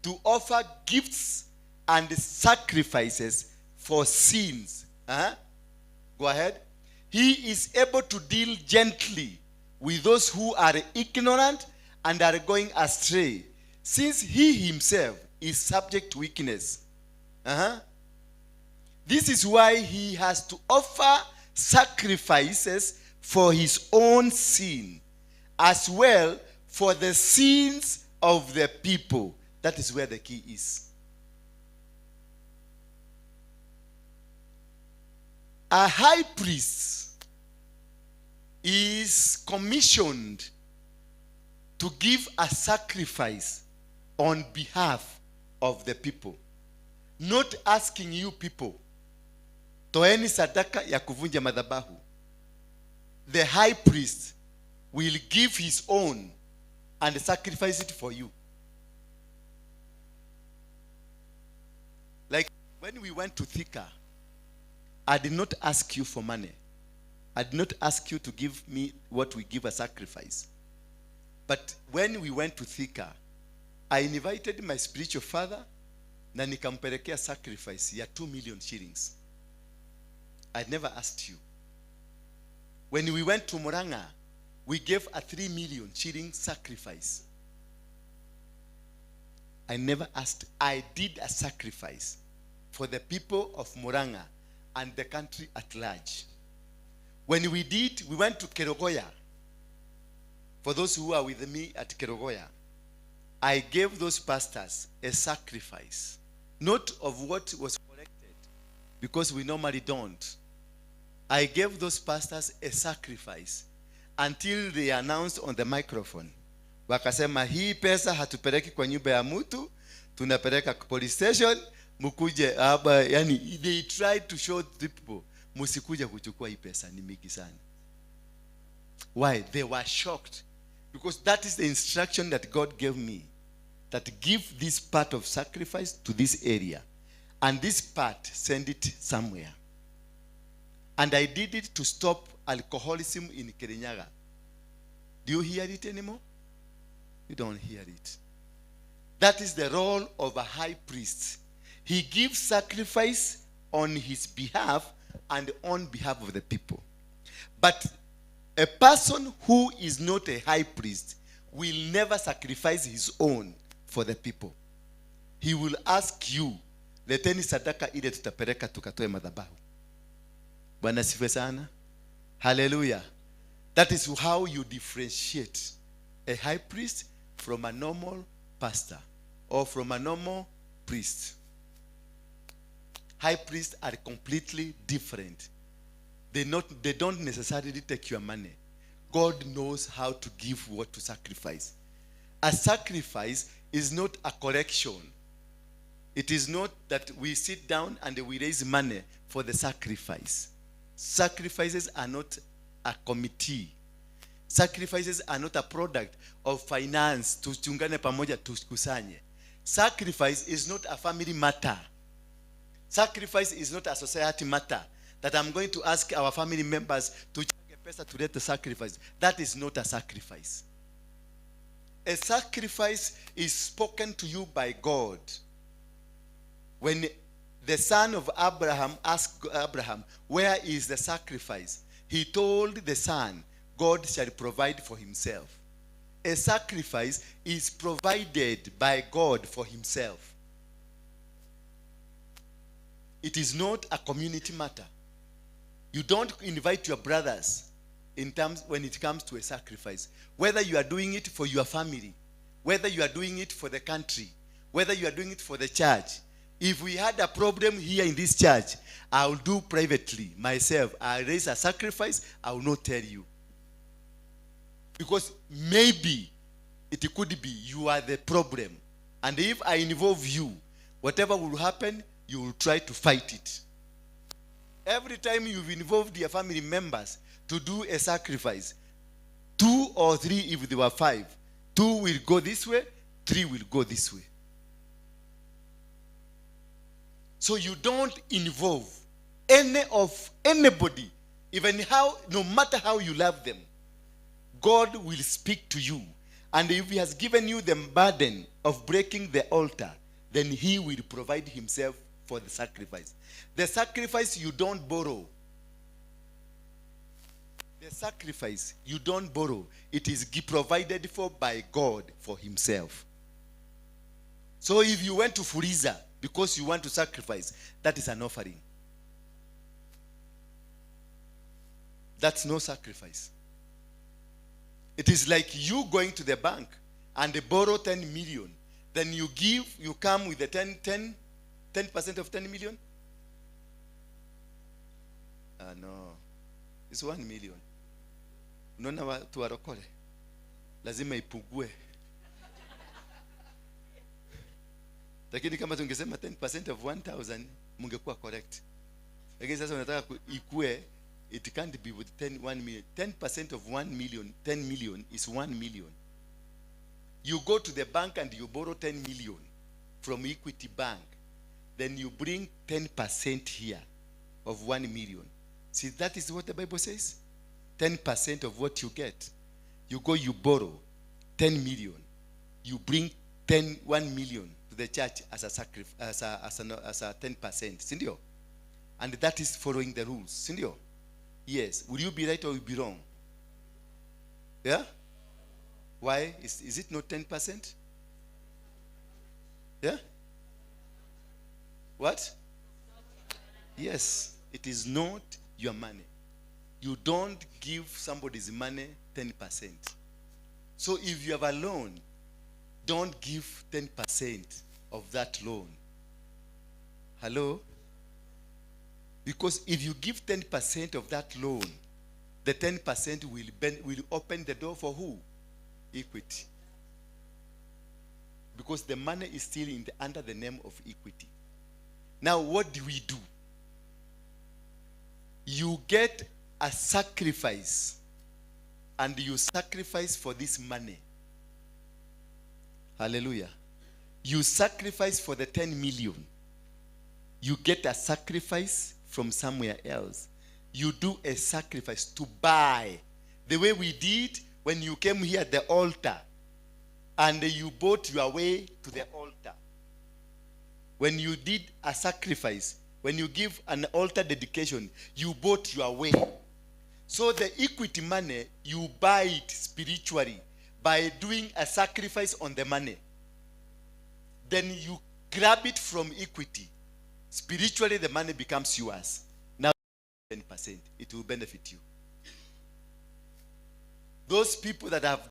to offer gifts and sacrifices for sins. Go ahead. He is able to deal gently with those who are ignorant and are going astray, since he himself is subject to weakness. This is why he has to offer sacrifices for his own sin, as well for the sins of the people. That is where the key is. A high priest is commissioned to give a sacrifice on behalf of the people, not asking you people, toeni sadaka ya kuvunja madhabahu. The high priest will give his own and sacrifice it for you. Like when we went to Thika, I did not ask you for money. I did not ask you to give me what we give a sacrifice. But when we went to Thika, I invited my spiritual father na nikampelekea sacrifice ya 2 million shillings. I never asked you. When we went to Muranga, we gave a 3 million shilling sacrifice. I never asked. I did a sacrifice for the people of Muranga and the country at large. When we went to Kerogoya. For those who are with me at Kerogoya, I gave those pastors a sacrifice, not of what was collected, because we normally don't. I gave those pastors a sacrifice until they announced on the microphone. Wakasema hii pesa hatupeleki kwa nyumba ya mtu, tunapeleka police station, mukuje hapa. Yani they tried to show the people, musikuje kuchukua hii pesa, ni mingi sana. Why? They were shocked. Because that is the instruction that God gave me. That give this part of sacrifice to this area. And this part, send it somewhere. And I did it to stop alcoholism in Kirinyaga. Do you hear it anymore? You don't hear it. That is the role of a high priest. He gives sacrifice on his behalf and on behalf of the people. But a person who is not a high priest will never sacrifice his own for the people. He will ask you, leteni sadaka ile tutapeleka tukatoe madhabahu. Bwana sifiwe sana. Hallelujah. That is how you differentiate a high priest from a normal pastor or from a normal priest. High priests are completely different. They don't necessarily take your money. God knows how to give what to sacrifice. A sacrifice is not a collection. It is not that we sit down and we raise money for the sacrifice. Sacrifices are not a committee. Sacrifices are not a product of finance. Tuchungane pamoja tukusanye. Sacrifice is not a family matter. Sacrifice is not a society matter. That I'm going to ask our family members to change pesa to let the sacrifice. That is not a sacrifice. A sacrifice is spoken to you by God. When the son of Abraham asked Abraham, where is the sacrifice? He told the son, God shall provide for himself. A sacrifice is provided by God for himself. It is not a community matter. You don't invite your brothers when it comes to a sacrifice. Whether you are doing it for your family, whether you are doing it for the country, whether you are doing it for the church. If we had a problem here in this church, I will do privately myself. I raise a sacrifice, I will not tell you. Because maybe it could be you are the problem. And if I involve you, whatever will happen, you will try to fight it. Every time you've involved your family members to do a sacrifice, 2 or 3, if there were 5, 2 will go this way, 3 will go this way. So you don't involve anybody, even no matter how you love them. God will speak to you. And if he has given you the burden of breaking the altar, then he will provide himself for the sacrifice. The sacrifice you don't borrow. The sacrifice you don't borrow. It is provided for by God for himself. So if you went to Furiza because you want to sacrifice, that is an offering. That's no sacrifice. It is like you going to the bank and they borrow 10 million. Then you come with the 10% of 10 million. No. It's 1 million. Unaona watu warokole lazima ipungue. Lakini kama tungesema 10% of 1000 mungekuwa correct. Lakini sasa unataka ikue, it can't be with 1 million. 10% of 1 million, 10 million is 1 million. You go to the bank and you borrow 10 million from Equity Bank. Then you bring 10% here of 1 million. See, that is what the Bible says. 10% of what you get. You go, you borrow 10 million. You bring 1 million to the church as a sacrifice, as a 10%. Sindio? And that is following the rules. Sindio? Yes. Will you be right or will you be wrong? Yeah? Why? Is it not 10%? Yeah? What? Yes. It is not your money. You don't give somebody's money 10%. So if you have a loan, don't give 10% of that loan. Hello? Because if you give 10% of that loan, the 10% will open the door for who? Equity. Because the money is still under the name of Equity. Now what do we do? You get a sacrifice, and you sacrifice for this money. Hallelujah. You sacrifice for the 10 million. You get a sacrifice from somewhere else. You do a sacrifice to buy. The way we did when you came here at the altar and you bought your way to the altar. When you did a sacrifice, when you give an altar dedication, you bought your way. So the equity money, you buy it spiritually by doing a sacrifice on the money. Then you grab it from equity. Spiritually, the money becomes yours. Now, 10%. It will benefit you. Those people that have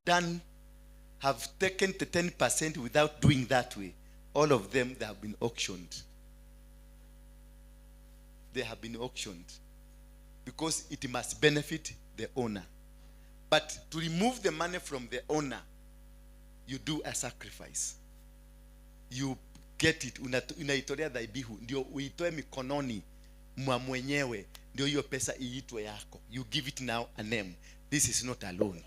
taken the 10% without doing that way, all of them, they have been auctioned. They have been auctioned. Because it must benefit the owner. But to remove the money from the owner, you do a sacrifice. You get it, unaitolea dhaibihu, ndio uitoe mikononi mwa mwenyewe, ndio hiyo pesa iitwe yako. You give it now a name. This is not a loan.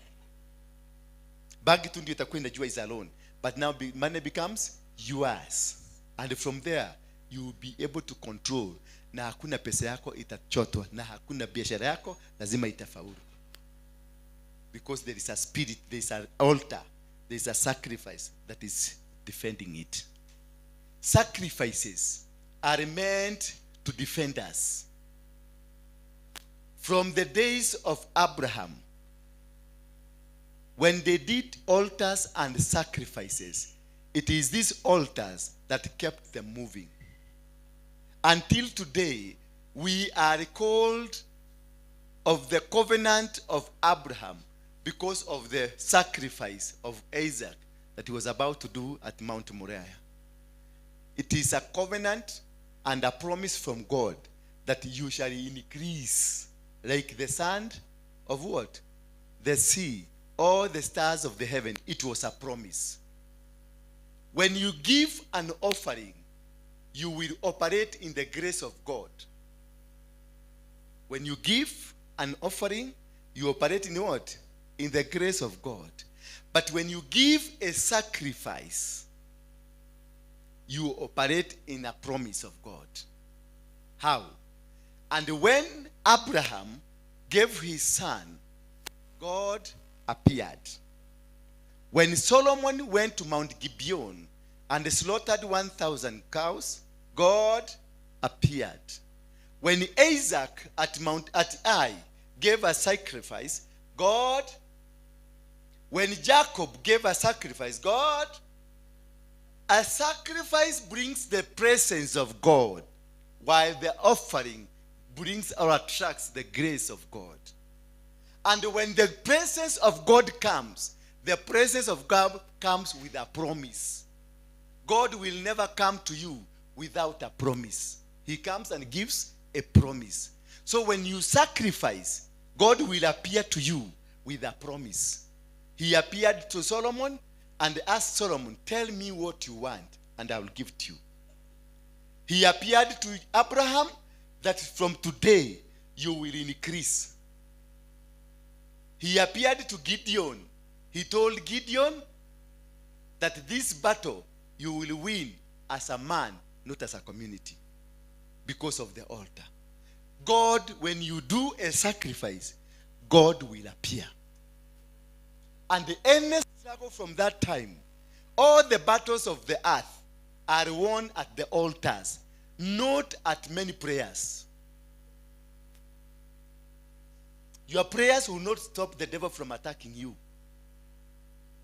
Bagi tu ndio itakuwa inajua is a loan. But now money becomes yours. And from there, you will be able to control. Na hakuna pesa yako itachotwa, na hakuna biashara yako lazima itafaulu. Because there is a spirit, there is an altar, there is a sacrifice that is defending it. Sacrifices are meant to defend us. From the days of Abraham, when they did altars and sacrifices, it is these altars that kept them moving. Until today, we are called of the covenant of Abraham because of the sacrifice of Isaac that he was about to do at Mount Moriah. It is a covenant and a promise from God that you shall increase like the sand of what? The sea, or the stars of the heaven. It was a promise. When you give an offering, you will operate in the grace of God. When you give an offering, you operate in what? In the grace of God. But when you give a sacrifice, you operate in a promise of God. How? And when Abraham gave his son, God appeared. When Solomon went to Mount Gibeon and slaughtered 1,000 cows, God appeared. When Isaac at Ai gave a sacrifice, God. When Jacob gave a sacrifice, God. A sacrifice brings the presence of God, while the offering brings or attracts the grace of God. And when the presence of God comes, the presence of God comes with a promise. God will never come to you without a promise. He comes and gives a promise. So when you sacrifice, God will appear to you with a promise. He appeared to Solomon and asked Solomon, tell me what you want and I will give it to you. He appeared to Abraham that from today you will increase. He appeared to Gideon. He told Gideon that this battle you will win as a man, not as a community, because of the altar. God, when you do a sacrifice, God will appear. And any struggle from that time, all the battles of the earth are won at the altars, not at many prayers. Your prayers will not stop the devil from attacking you,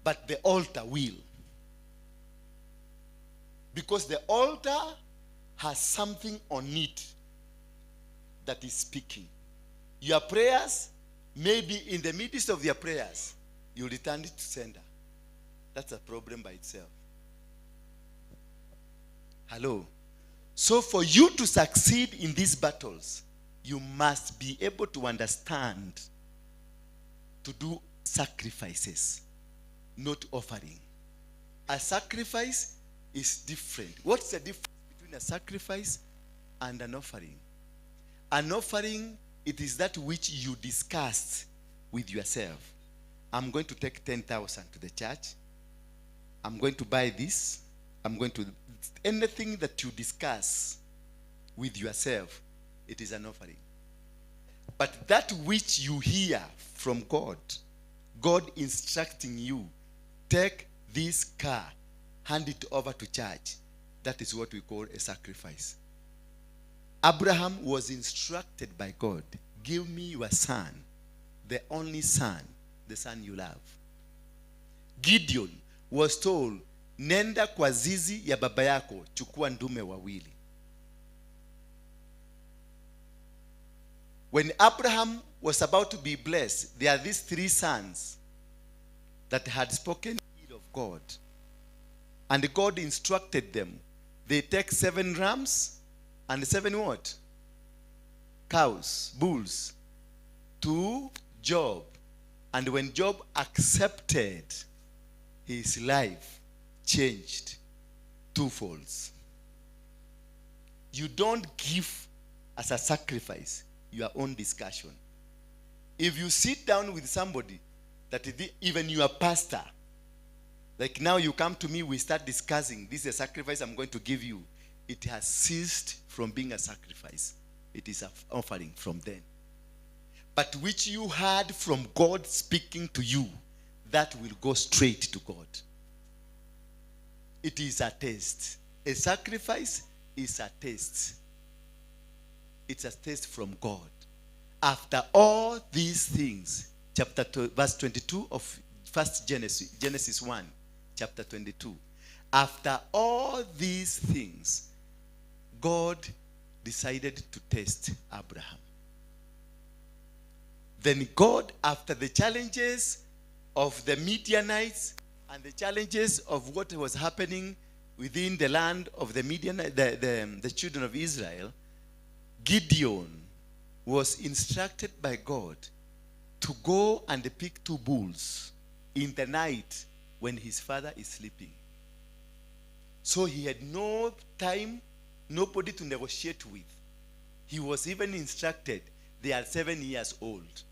but the altar will. Because the altar has something on it that is speaking. Your prayers, maybe in the midst of your prayers, you return it to sender. That's a problem by itself. Hello. So for you to succeed in these battles, you must be able to understand to do sacrifices, not offering. A sacrifice is different. What's the difference between a sacrifice and an offering? An offering, it is that which you discussed with yourself. I'm going to take 10,000 to the church. I'm going to buy this. I'm going to... Anything that you discuss with yourself, it is an offering. But that which you hear from God, God instructing you, take this car, hand it over to church, that is what we call a sacrifice. Abraham was instructed by God, give me your son, the only son, the son you love. Gideon was told, nenda kwa zizi ya baba yako, chukua ndume wawili. When Abraham was about to be blessed, there are these 3 sons that had spoken ill of God. And God instructed them. They take 7 rams and 7 what? Cows, bulls, to Job. And when Job accepted, his life changed twofolds. You don't give as a sacrifice your own discussion. If you sit down with somebody, that even your pastor, like now you come to me, we start discussing, this is a sacrifice I'm going to give you. It has ceased from being a sacrifice. It is an offering from then. But which you heard from God speaking to you, that will go straight to God. It is a taste. A sacrifice is a taste. It's a taste from God. After all these things, chapter 2, verse 22 of 1st Genesis 1, chapter 22. After all these things, God decided to test Abraham. Then God, after the challenges of the Midianites and the challenges of what was happening within the land of the Midianites, the children of Israel, Gideon was instructed by God to go and pick 2 bulls in the night when his father is sleeping. So he had no time, nobody to negotiate with. He was even instructed, they are 7 years old.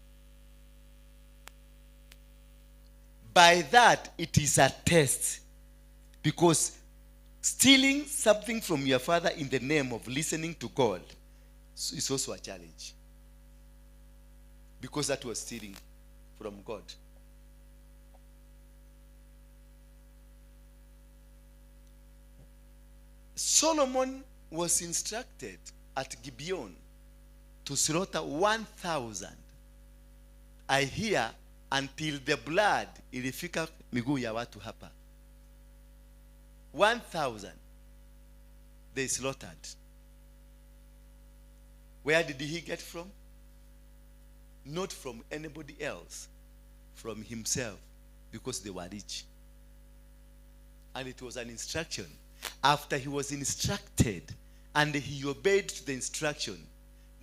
By that, it is a test. Because stealing something from your father in the name of listening to God is also a challenge. Because that was stealing from God. Solomon was instructed at Gibeon to slaughter 1,000. I hear until the blood ilifika miguu ya watu hapa. 1,000 they slaughtered. Where did he get from? Not from anybody else, from himself, because they were rich. And it was an instruction. After he was instructed and he obeyed the instruction,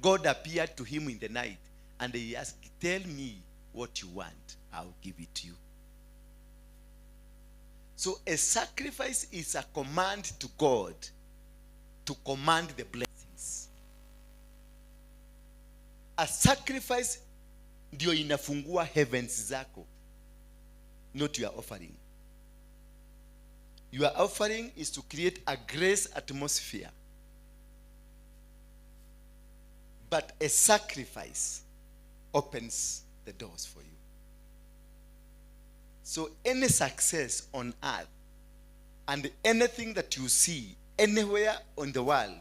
God appeared to him in the night and he asked, tell me what you want, I'll give it to you. So a sacrifice is a command to God to command the blessings. A sacrifice ndio inafungua heavens zako, not your offering. Your offering is to create a grace atmosphere. But a sacrifice opens the doors for you. So any success on earth and anything that you see anywhere on the world,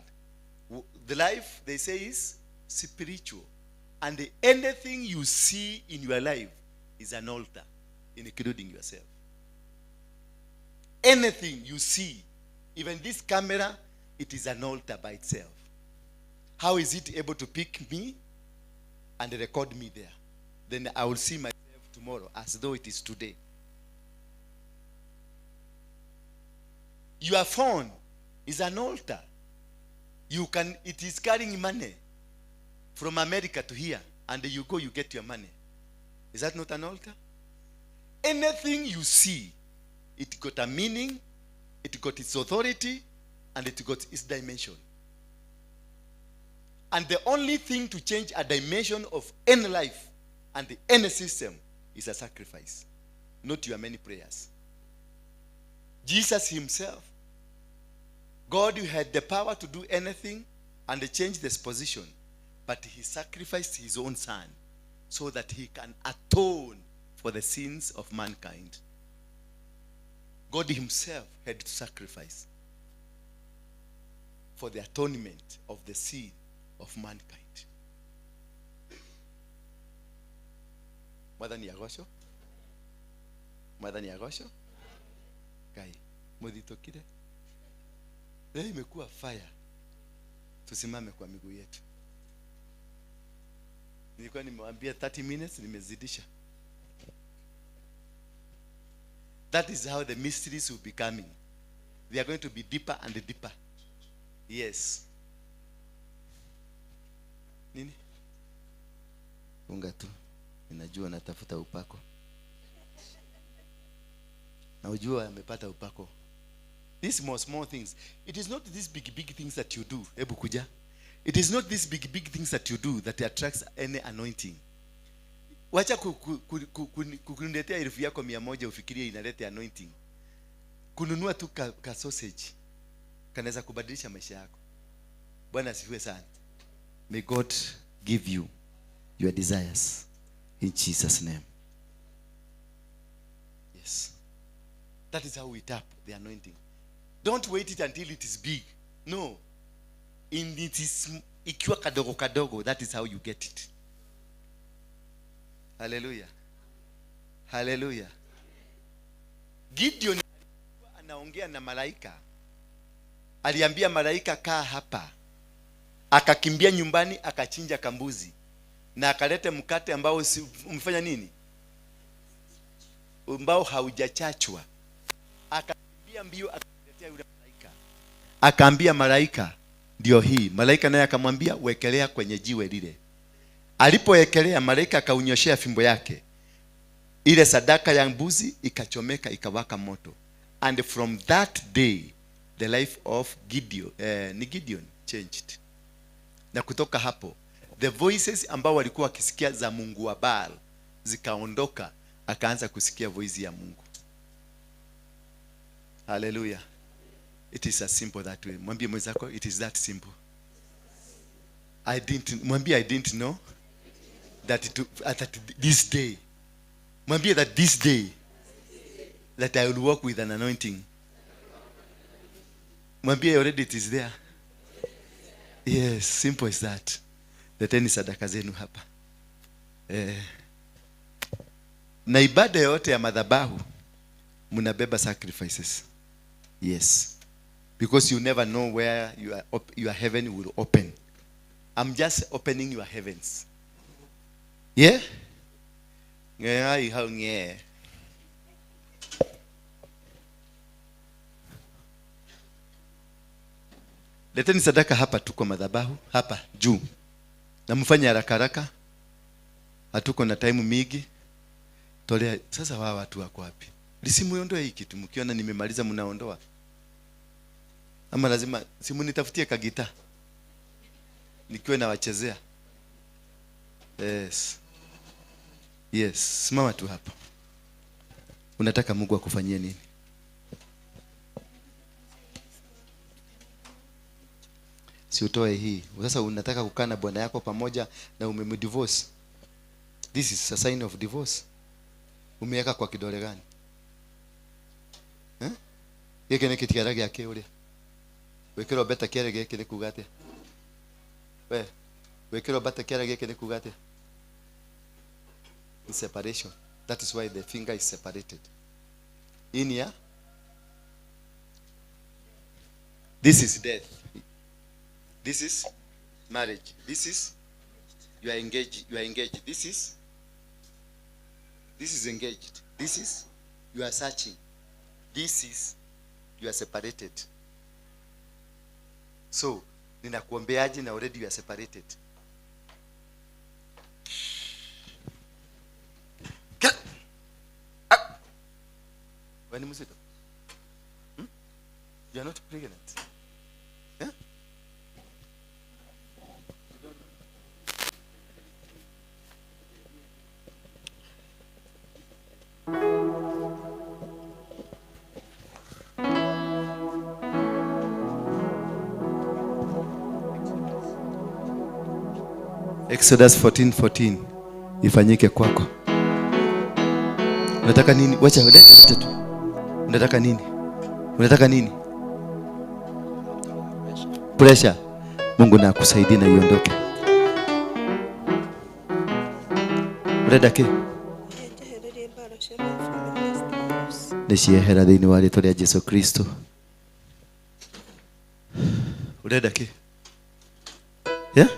the life they say is spiritual. And anything you see in your life is an altar, including yourself. Anything you see, even this camera, it is an altar by itself. How is it able to pick me and record me there? Then I will see myself tomorrow as though it is today. Your phone is an altar. It is carrying money from America to here, and you go, you get your money. Is that not an altar? Anything you see, it got a meaning, it got its authority, and it got its dimension. And the only thing to change a dimension of any life and any system is a sacrifice, not your many prayers. Jesus himself, God, who had the power to do anything and change this position, but he sacrificed his own son so that he can atone for the sins of mankind. God himself had to sacrifice for the atonement of the sin of mankind. Mwadhani yagosho? Mwadhani yagosho? Kai, mudito kide? Leo imekuwa fire. Tusimame kwa miguu yetu. Nilikuwa nimewambia 30 minutes, nimezidisha. That is how the mysteries will be coming. They are going to be deeper and deeper. Yes. Nini? Unga tu. Ninajua natafuta upako. Na ujua amepata upako. These small things. It is not these big things that you do. Hebu kuja. It is not these big things that you do that attracts any anointing. Wacha kuniletea elfu yako 100 ufikirie inaleta anointing. Kununua tu ka sausage kanaweza kubadilisha maisha yako. Bwana asifiwe sana. May God give you your desires in Jesus' name. Yes. That is how we tap the anointing. Don't wait it until it is big. No. It is ikiwa kadogo, that is how you get it. Hallelujah. Hallelujah. Gideon anaongea na malaika. Aliambia malaika, kaa hapa. Akakimbia nyumbani, akachinja kambuzi. Na akaleta mkate ambao umefanya nini? Ambao haujachachwa. Akakimbia mbio, akaletea yule malaika. Akaambia malaika, ndio hii. Malaika naye akamwambia, wekelea kwenye jiwe lile. Alipoekelea, malaika akaunyoshea fimbo yake. Ile sadaka ya mbuzi ikachomeka, ikawaka moto. And from that day, the life of Gideon changed. Na kutoka hapo, the voices ambao walikuwa wakisikia za mungu wa Baal zikaondoka, akaanza kusikia voice ya Mungu. Hallelujah. It is as simple that way. Mwambie mwenzako, it is that simple. I didn't know that this day. Mwambie that this day that I will walk with an anointing. Mwambie already it is there. Yes, simple as that. Leteni sadaka zenu hapa. Na ibada yote ya madhabahu mnabeba sacrifices. Yes. Because you never know where your heaven will open. I'm just opening your heavens. Yeah? Yeah. Leteni sadaka hapa tu kwa madhabahu, hapa juu. Na mfanye haraka haraka. Hatuko na time mingi. Tolea sasa wao watu wako wapi? Lisimuondoe hii kitu. Mkiona nimemaliza mnaondoa. Ama lazima simu nitafutie kagita. Nikiwe na wachezea. Yes. Yes, simama tu hapa. Unataka Mungu akufanyie nini? Si utoe hii. Sasa unataka kukaa na bwana yako pamoja na umemdivorce. This is a sign of divorce. Umeweka kwa kidole gani? Yeke ne kitikara yake ule. Wekero beta kere yake ne kugate. Wekero beta kere yake ne kugate. In separation. That is why the finger is separated. In here. This is death. This is marriage. This is you are engaged. You are engaged. This is engaged. This is you are searching. This is you are separated. So, ninakuombeaje na already you are separated. When you sit up. You are not pregnant. Yeah? Exodus 14:14 ifanyike kwako. Unataka nini? Wacha leta tu. Unataka nini? Unataka nini? Pressure. Mungu na akusaidie na iondoke. Unataka Nishihera thini wa rĩtwa rĩa Yesu Kristo. Unataka yeah?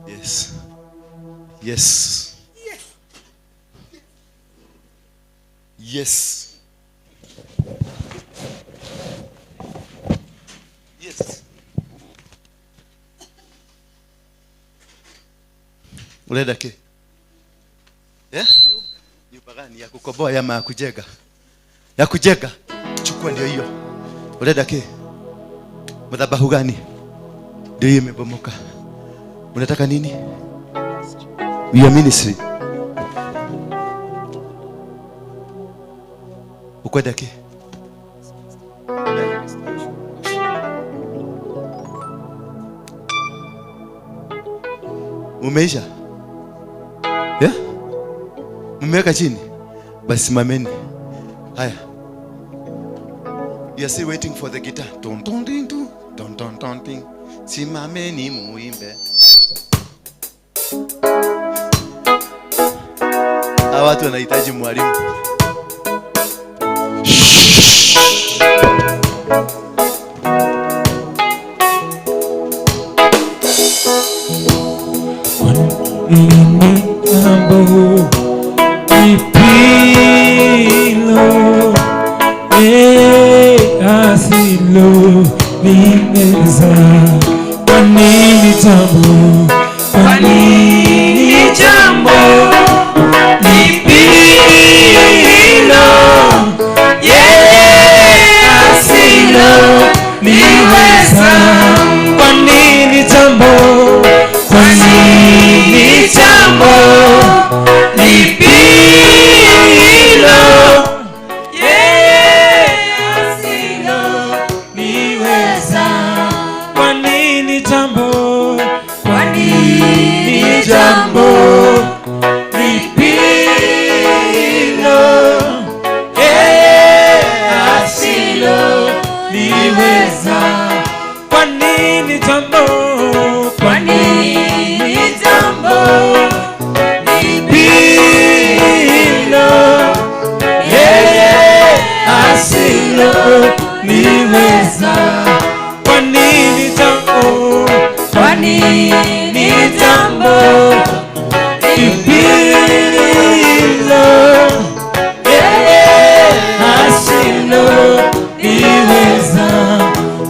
Yes. Yes. Yes. Yes. Uleda ke? Yeah? Nyumba gani ya kukoboa ama ya kujenga? Ya kujenga. Chukua ndio hiyo. Uleda ke? Madhabahu gani? Ndio hiyo imebomoka. Unataka nini? Your ministry. Ukwenda ke? Umeisha? Yeah? Mmeweka chini? Basi simameni. Haya. You are still waiting for the guitar. Ton ton ting tu. Ton ton ton ting. Simameni muimbe. Hawa watu wanahitaji mwalimu.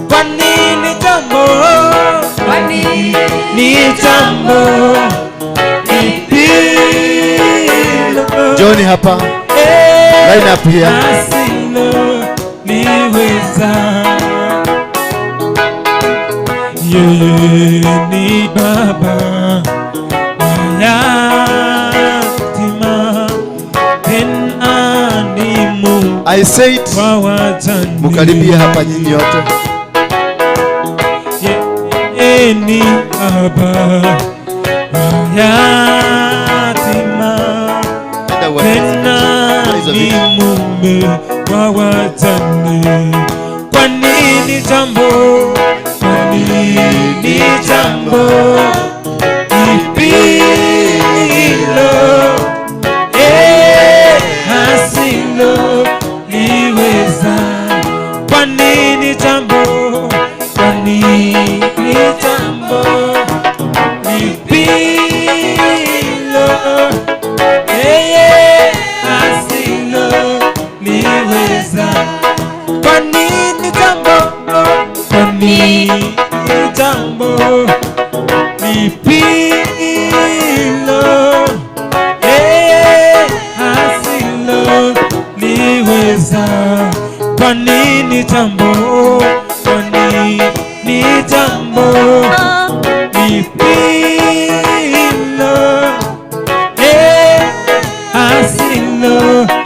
Kwani pia. Asiloliweza. Yeye ni baba yatima, tena ni Mungu I said, wa wajane. mukaribia hapa nyinyi wote. Yeye ni baba yatima, tena ni mume wa wajane. Kwa nini jambo? Kwa nini jambo hilo asiloliweza? Kwa nini jambo? Kwa nini jambo hilo asiloliweza? Kwa nini jambo? Kwa nini jambo hilo asiloliweza? Kwa nini jambo? Kwa nini jambo hilo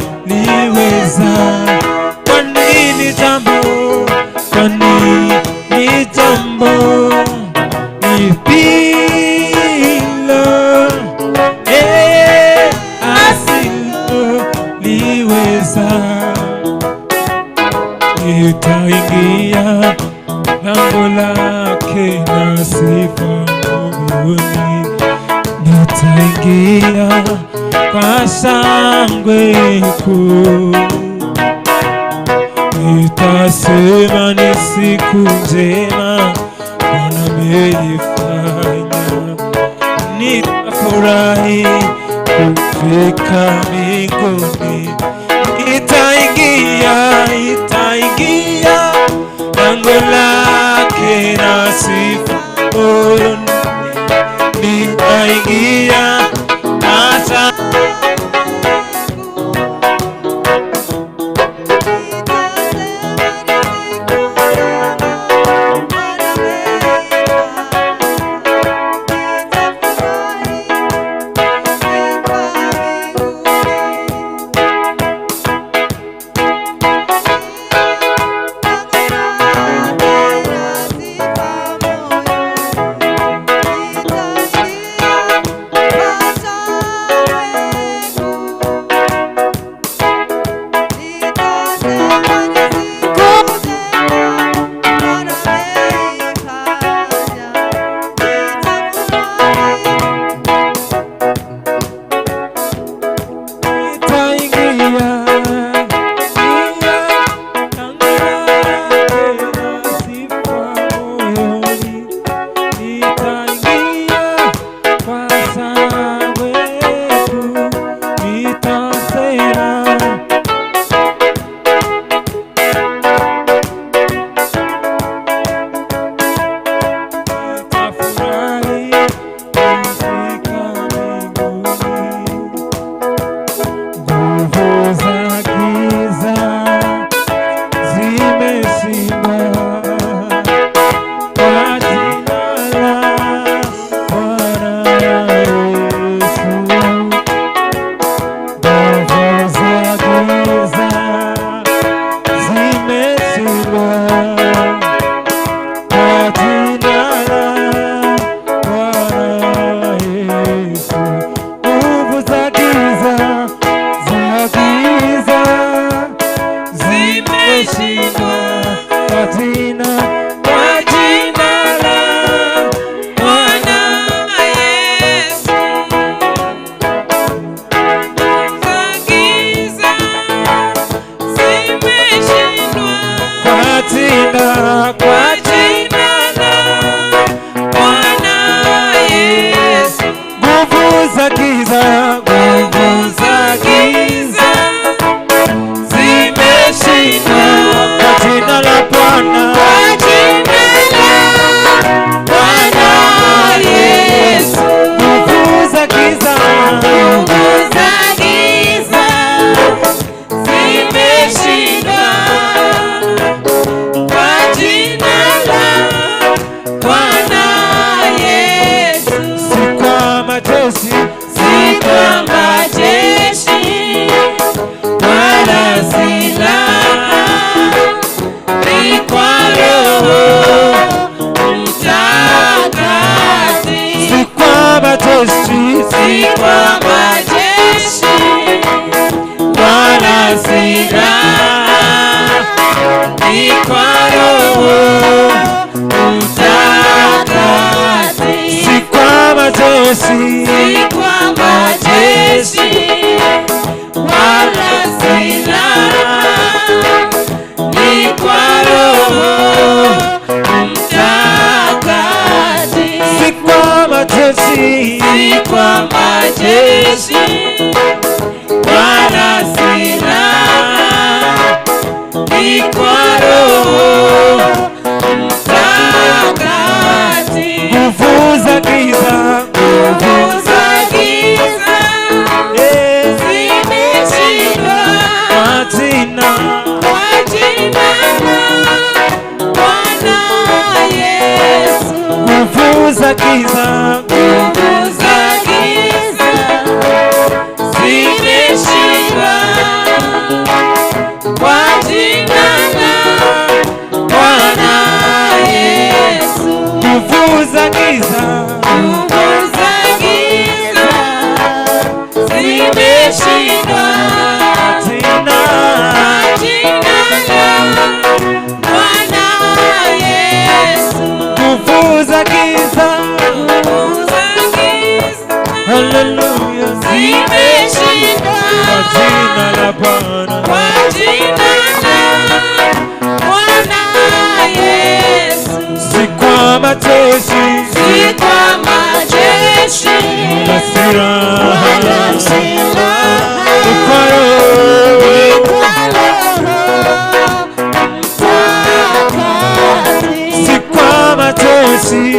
asiloliweza? Kwa nini jambo? Kwa nini jambo hilo asiloliweza? Nitaingia lango lake na sifa moyoni, nitaingia kwa shangwe kuu, nitasema ni siku njema Bwana ameifanya, nitafurahi kufika mbinguni. Nitaingia lango lake na sifa moyoni, nitaingia hata si kwa majeshi wala silaha, ni kwa Roho Mtakatifu. Nguvu za giza, nguvu za giza zimeshindwa kwa jina Bwana Yesu. Nguvu za giza, nguvu za giza zimeshindwa kwa jina la Bwana Yesu. Nguvu za giza, nguvu za giza zimeshindwa kwa jina la Bwana Yesu. Nguvu za giza, haleluya, zimeshindwa kwa jina la Bwana, kwa jina la Bwana Yesu. Si kwa majeshi, si kwa majeshi wala silaha, ni kwa Roho Mtakatifu. Si kwa majeshi, si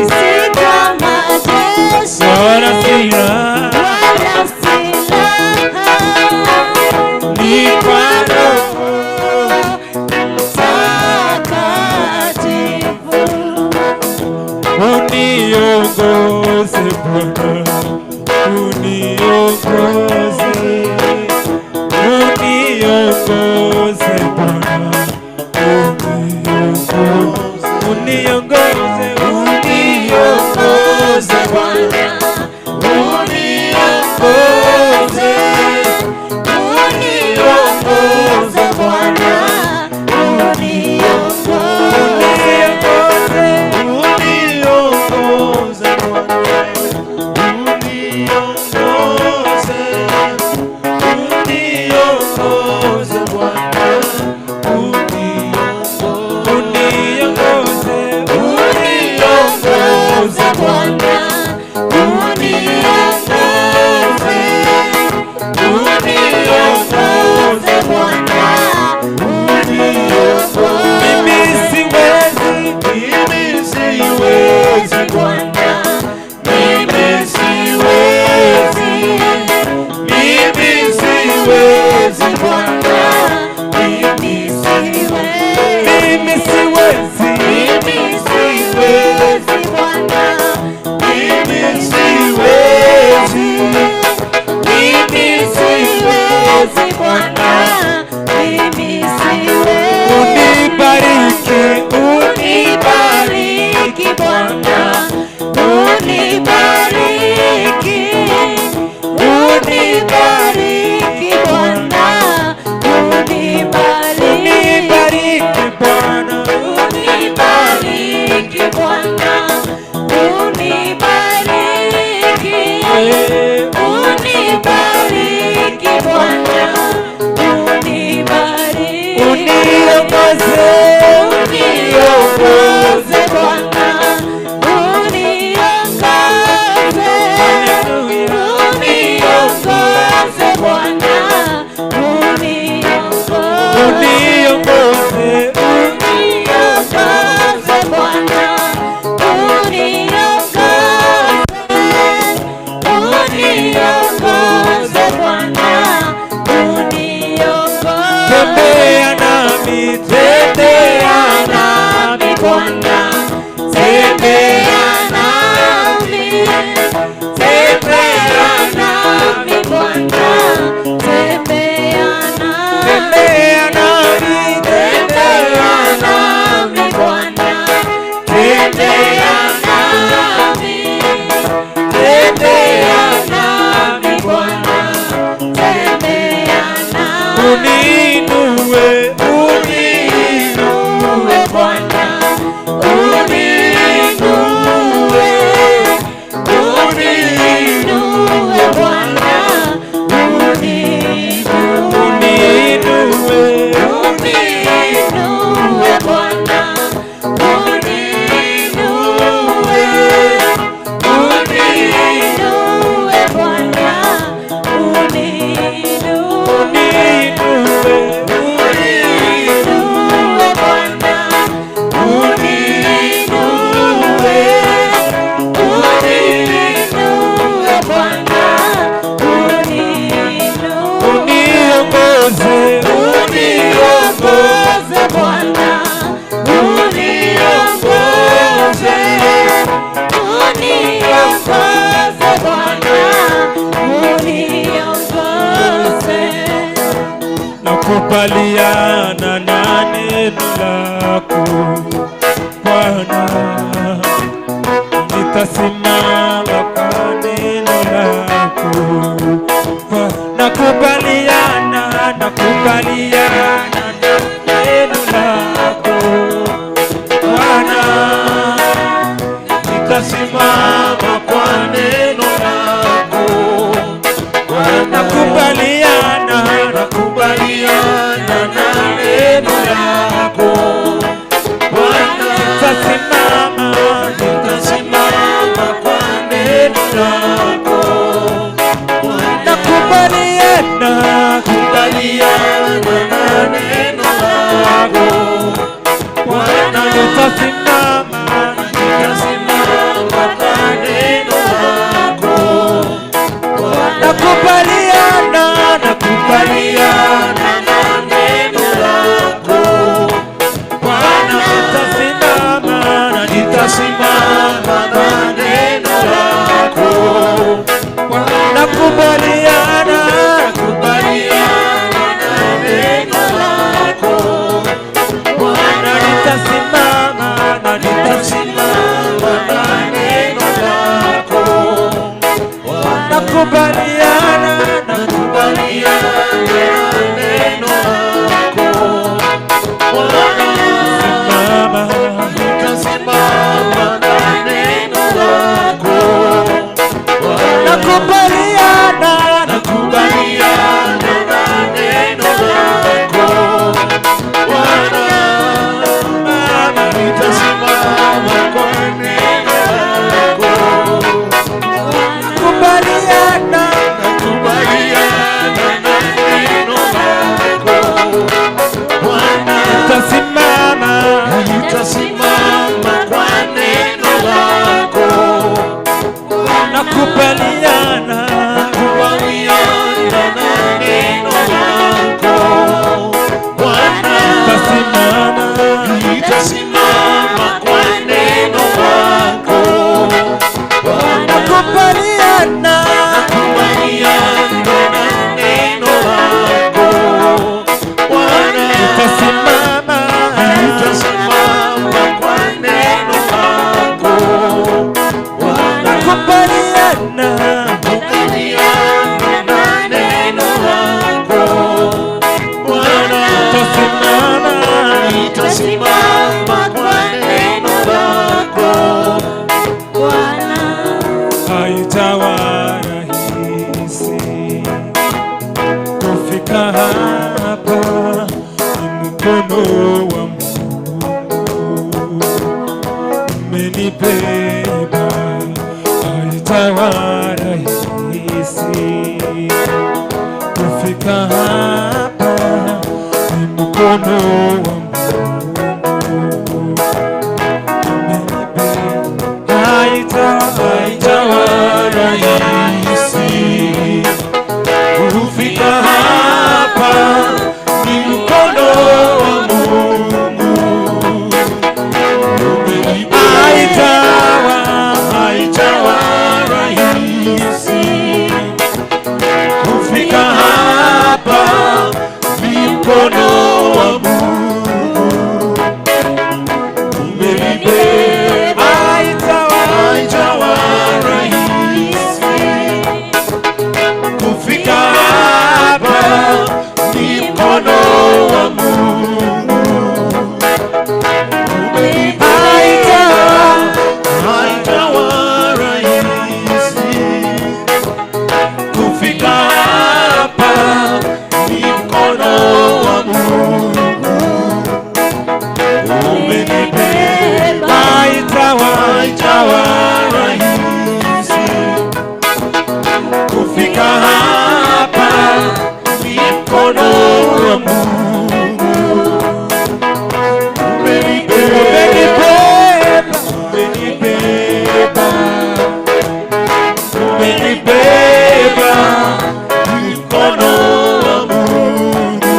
kwa majeshi wala silaha, ni kwa Roho Mtakatifu. Uniongoze Bwana, uniongoze, uniongoze Bwana, uniongoze, uniongoze, uniongoze Bwana, uniongoze, uniongoze Bwana, uniongoze, uniongoze Bwana, uniongoze, uniongoze Bwana, uniongoze, uniongoze Bwana, uniongoze Bwana, mimi siwezi, mimi siwezi Bwana, mimi siwezi, mimi siwezi Bwana, mimi siwezi, mimi siwezi, mimi siwezi Bwana, mimi siwezi, mimi siwezi Bwana, mimi siwezi. Unibariki, unibariki Bwana, unibariki, unibariki Bwana, unibariki Bwana, unibariki Bwana, unibariki, unibariki Bwana, unibariki, uniongoze, uniongoze Bwana, uniongoze, uniongoze Bwana, uniongoze, uniongoze, uniongoze Bwana, uniongoze, uniongoze Bwana, uniongoze. Tembea nami, tembea nami Bwana, tembea nami, tembea nami Bwana, tembea nami, tembea nami, tembea nami Bwana, tembea nami, tembea nami Bwana, tembea nami, uninue, uninue Bwana, nakubaliana na neno lako Bwana, nitasimama kwa neno lako Bwana, nakubaliana na neno lako Bwana, nitasimama kwa neno lako Bwana, nakubaliana na neno lako Bwana, nitasimama kwa neno lako Bwana, nakubaliana na neno lako Bwana, nitasimama kwa neno lako Bwana, nakubaliana na neno lako Bwana, nitasimama kwa neno lako Bwana, nakubaliana na neno lako Bwana, nitasimama kwa neno lako Bwana, nakubaliana na neno lako Bwana, nitasimama na neno lako Bwana, nakubaliana na neno lako Bwana, nitasimama kwa neno lako nakubaliana na neno lako Bwana, nitasimama kwa neno lako nakubaliana na neno lako Bwana, nitasimama kwa neno lako Bwana, nakubaliana na neno lako Bwana, nitasimama kwa neno lako Bwana, nakubaliana na neno lako Bwana, nitasimama kwa neno lako Bwana. Haitawa rahisi kufika hapa, ni mkono wa Mungu umenibeba. Haitawa rahisi kufika hapa, ni mkono wa Mungu umenibeba. Haitawa rahisi kufika hapa, ni mkono wa Mungu umenibeba. Haitawa rahisi kufika hapa, ni mkono wa Mungu umenibeba. Haitawa rahisi kufika hapa, ni mkono wa Mungu umenibeba. Haitawa rahisi kufika hapa, ni mkono wa Mungu umenibeba. Haitawa rahisi kufika hapa, ni mkono wa Mungu umenibeba. Umenibeba, mkono wa Mungu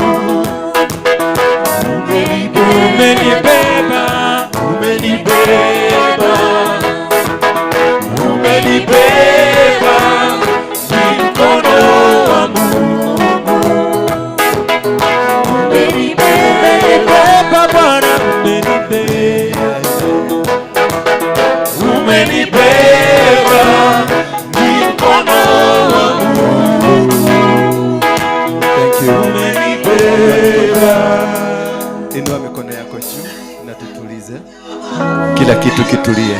umenibeba. Umenibeba, mkono wa Mungu Kila kitu kitulie.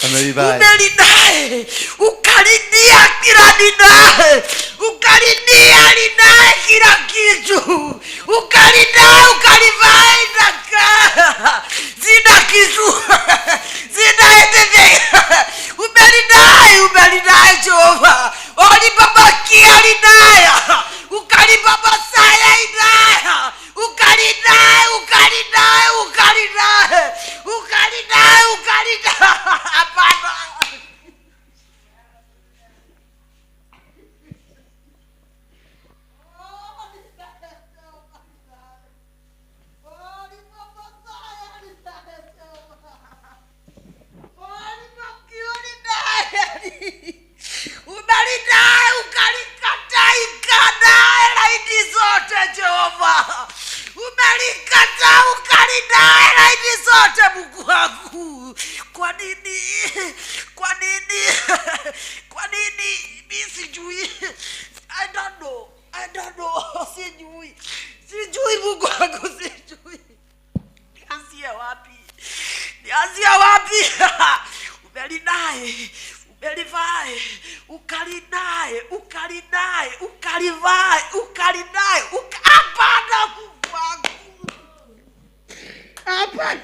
Umelinae, ukalinia kila ninae, ukalinia linae kila kitu, ukalinae, ukalivae inakaa, zina kitu, zina anything, umelinae Jehova, walibabakia linaya, ukalibabasaya inaya, ukalinae, hapana. Umelinae, ukalikataa ikanae laini zote Jehova. Umelikataa ukalinae laini zote Mungu wangu. Kwa nini? Mimi sijui. I don't know. Sijui Mungu wangu, sijui. Nianzia wapi? Umelinae, umelivae, ukalinae, hapana Mungu wangu. Hapana.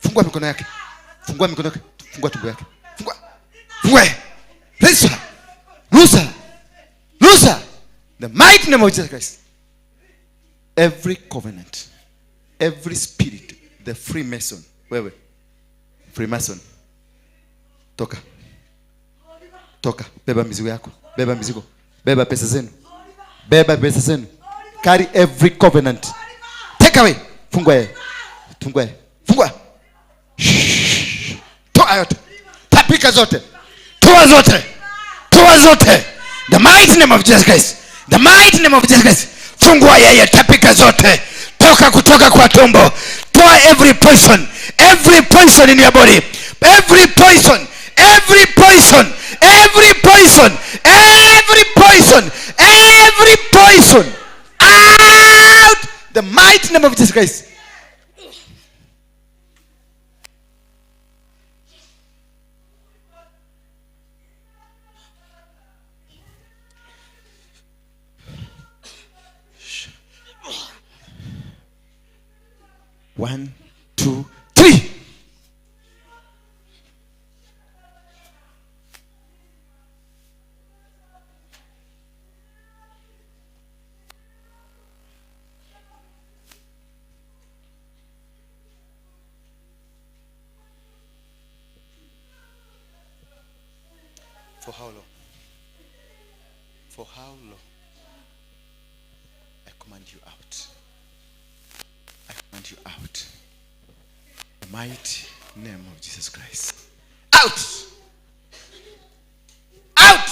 Fungua mikono yake. Fungua mikono yake. Fungua tumbo yake. Fungua. Loose. The mighty name of Jesus Christ. Every covenant, every spirit, the Freemason. Wewe. Freemason. Toka. Beba mizigo yako. Beba pesa zenu. carry every covenant. Take away. Fungwe. Fungwa. Toa yote. Tapika zote. Toa zote. The mighty name of Jesus Christ. The mighty name of Jesus Christ. Fungua yeye, tapika zote. Kutoka kwa tumbo. Toa every poison in your body. Every poison out. The mighty name of Jesus Christ. One, two, three. For how long? For how long? I command you out. I command you out. In the mighty name of Jesus Christ. Out! Out!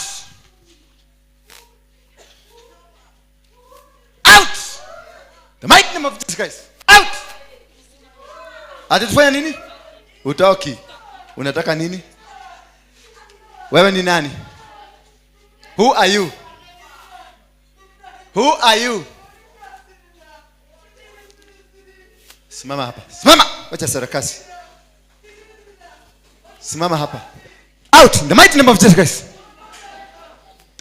Out! The mighty name of Jesus Christ. Out! Atatufanya nini? Utoki. Unataka nini? Wewe ni nani? Who are you? Who are you? Simama hapa. Simama. Wacha sarakasi. Simama hapa. Out in the mighty name of Jesus Christ.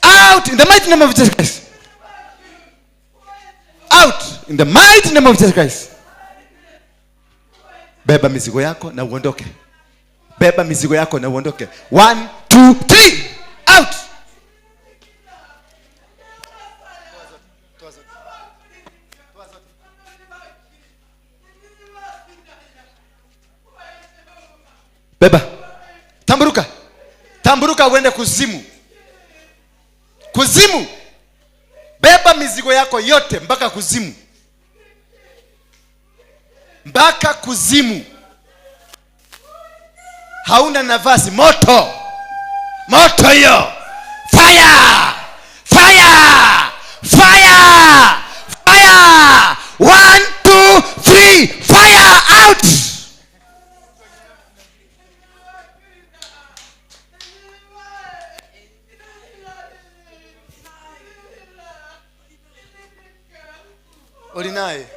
Out in the mighty name of Jesus Christ. Out in the mighty name of Jesus Christ. Beba mizigo yako na uondoke. Beba mizigo yako na uondoke. 1, 2, 3. Out. Beba. Tamburuka uende kuzimu. Beba mizigo yako yote mpaka kuzimu. Hauna nafasi. Moto hiyo. Fire. 1, 2, 3. Fire out. Olinaye.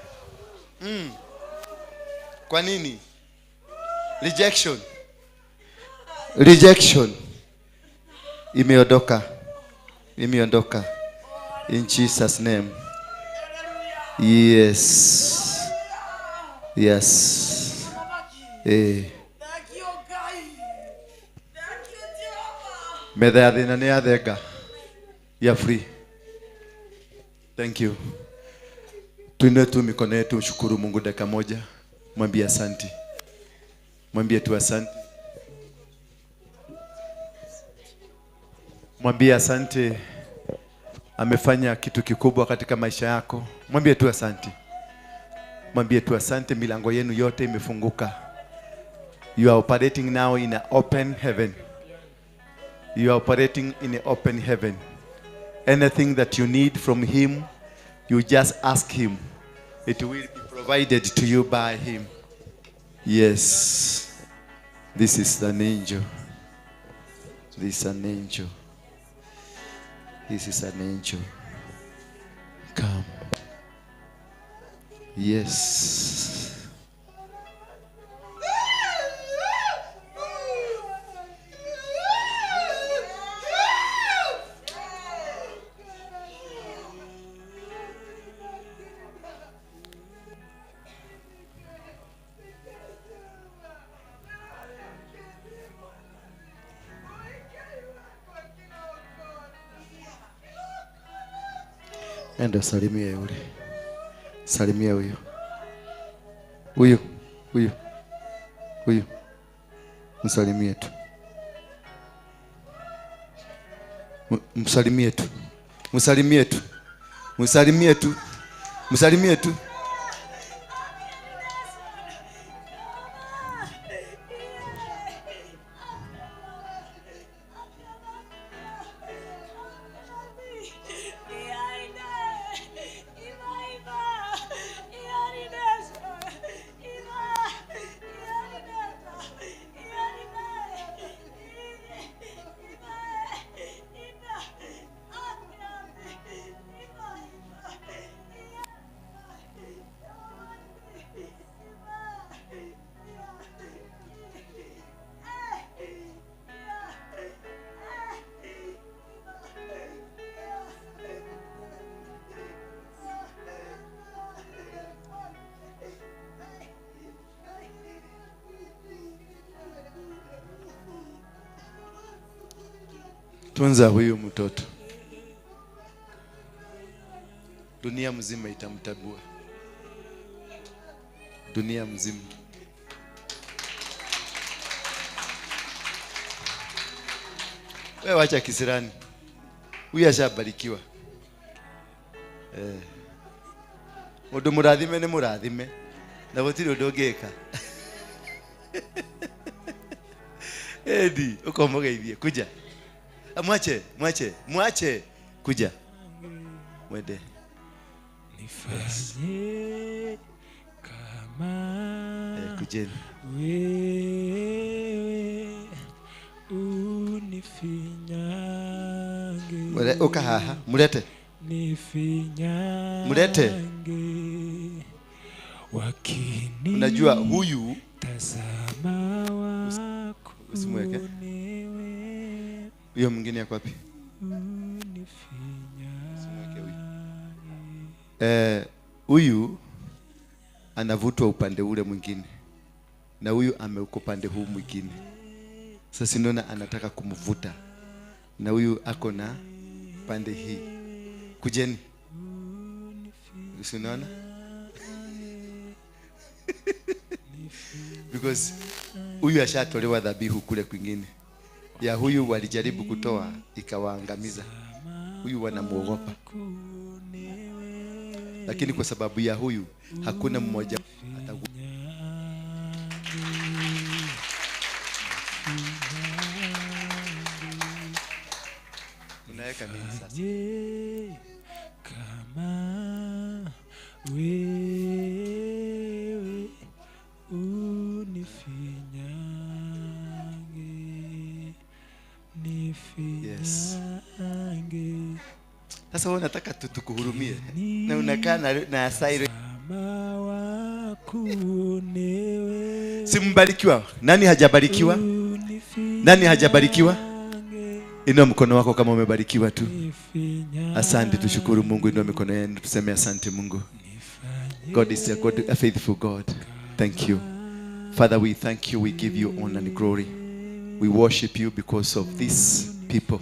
Kwa nini? Rejection. Imeondoka. In Jesus name. Yes. Medha ne adega. You free. Thank you. Tuinue tu mikono yetu, mshukuru Mungu dakika moja. Mwambie asante. Mwambie tu asante. Mwambie asante. Amefanya kitu kikubwa katika maisha yako. Mwambie tu asante. Milango yenu yote imefunguka. You are operating now in an open heaven. Anything that you need from him, you just ask him. It will be provided to you by him. Yes. This is an angel. Come. Yes. Enda salimia yule. Salimia huyo. Msalimie tu. Msalimie tu. Tunza huyu mtoto. Dunia mzima itamtabua. Dunia mzima. Wewe wacha kisirani. Huyu ashabarikiwa. Mundu murathime ni murathime. Na gutiri undu ngeka. Edi, ukomugeithie kuja. Mwache kuja. Mwende. Nifanye kama Kujeni. wewe unifinyange. Uka haha, mulete. Nifinyange. Mulete. Wakini. Unajua huyu Tazama wako. Usimweke. Huyo mwingine yako wapi? Huyu anavutwa upande ule mwingine. Na huyu ameuko upande huu mwingine. Sasa ninaona anataka kumvuta. Na huyu ako na pande hii. Kujeni. Unaona? Because huyu ashatolewa dhabihu kule kwingine. Ya huyu walijaribu kutoa ikawaangamiza. Huyu wanamuogopa. Lakini kwa sababu ya huyu hakuna mmoja unaweka nini sasa? Kama wewe unifinyange. Yes. Sasa wewe unataka tukuhurumie na unakaa na asire. Simbarikiwa. Nani hajabarikiwa? Nani hajabarikiwa? Inua mkono wako kama umebarikiwa tu. Asante, tushukuru Mungu. Inua mikono yenu tuseme asante Mungu. God is a God, a faithful God. Thank you. Father, we thank you. We give you honor and glory. We worship you because of these people.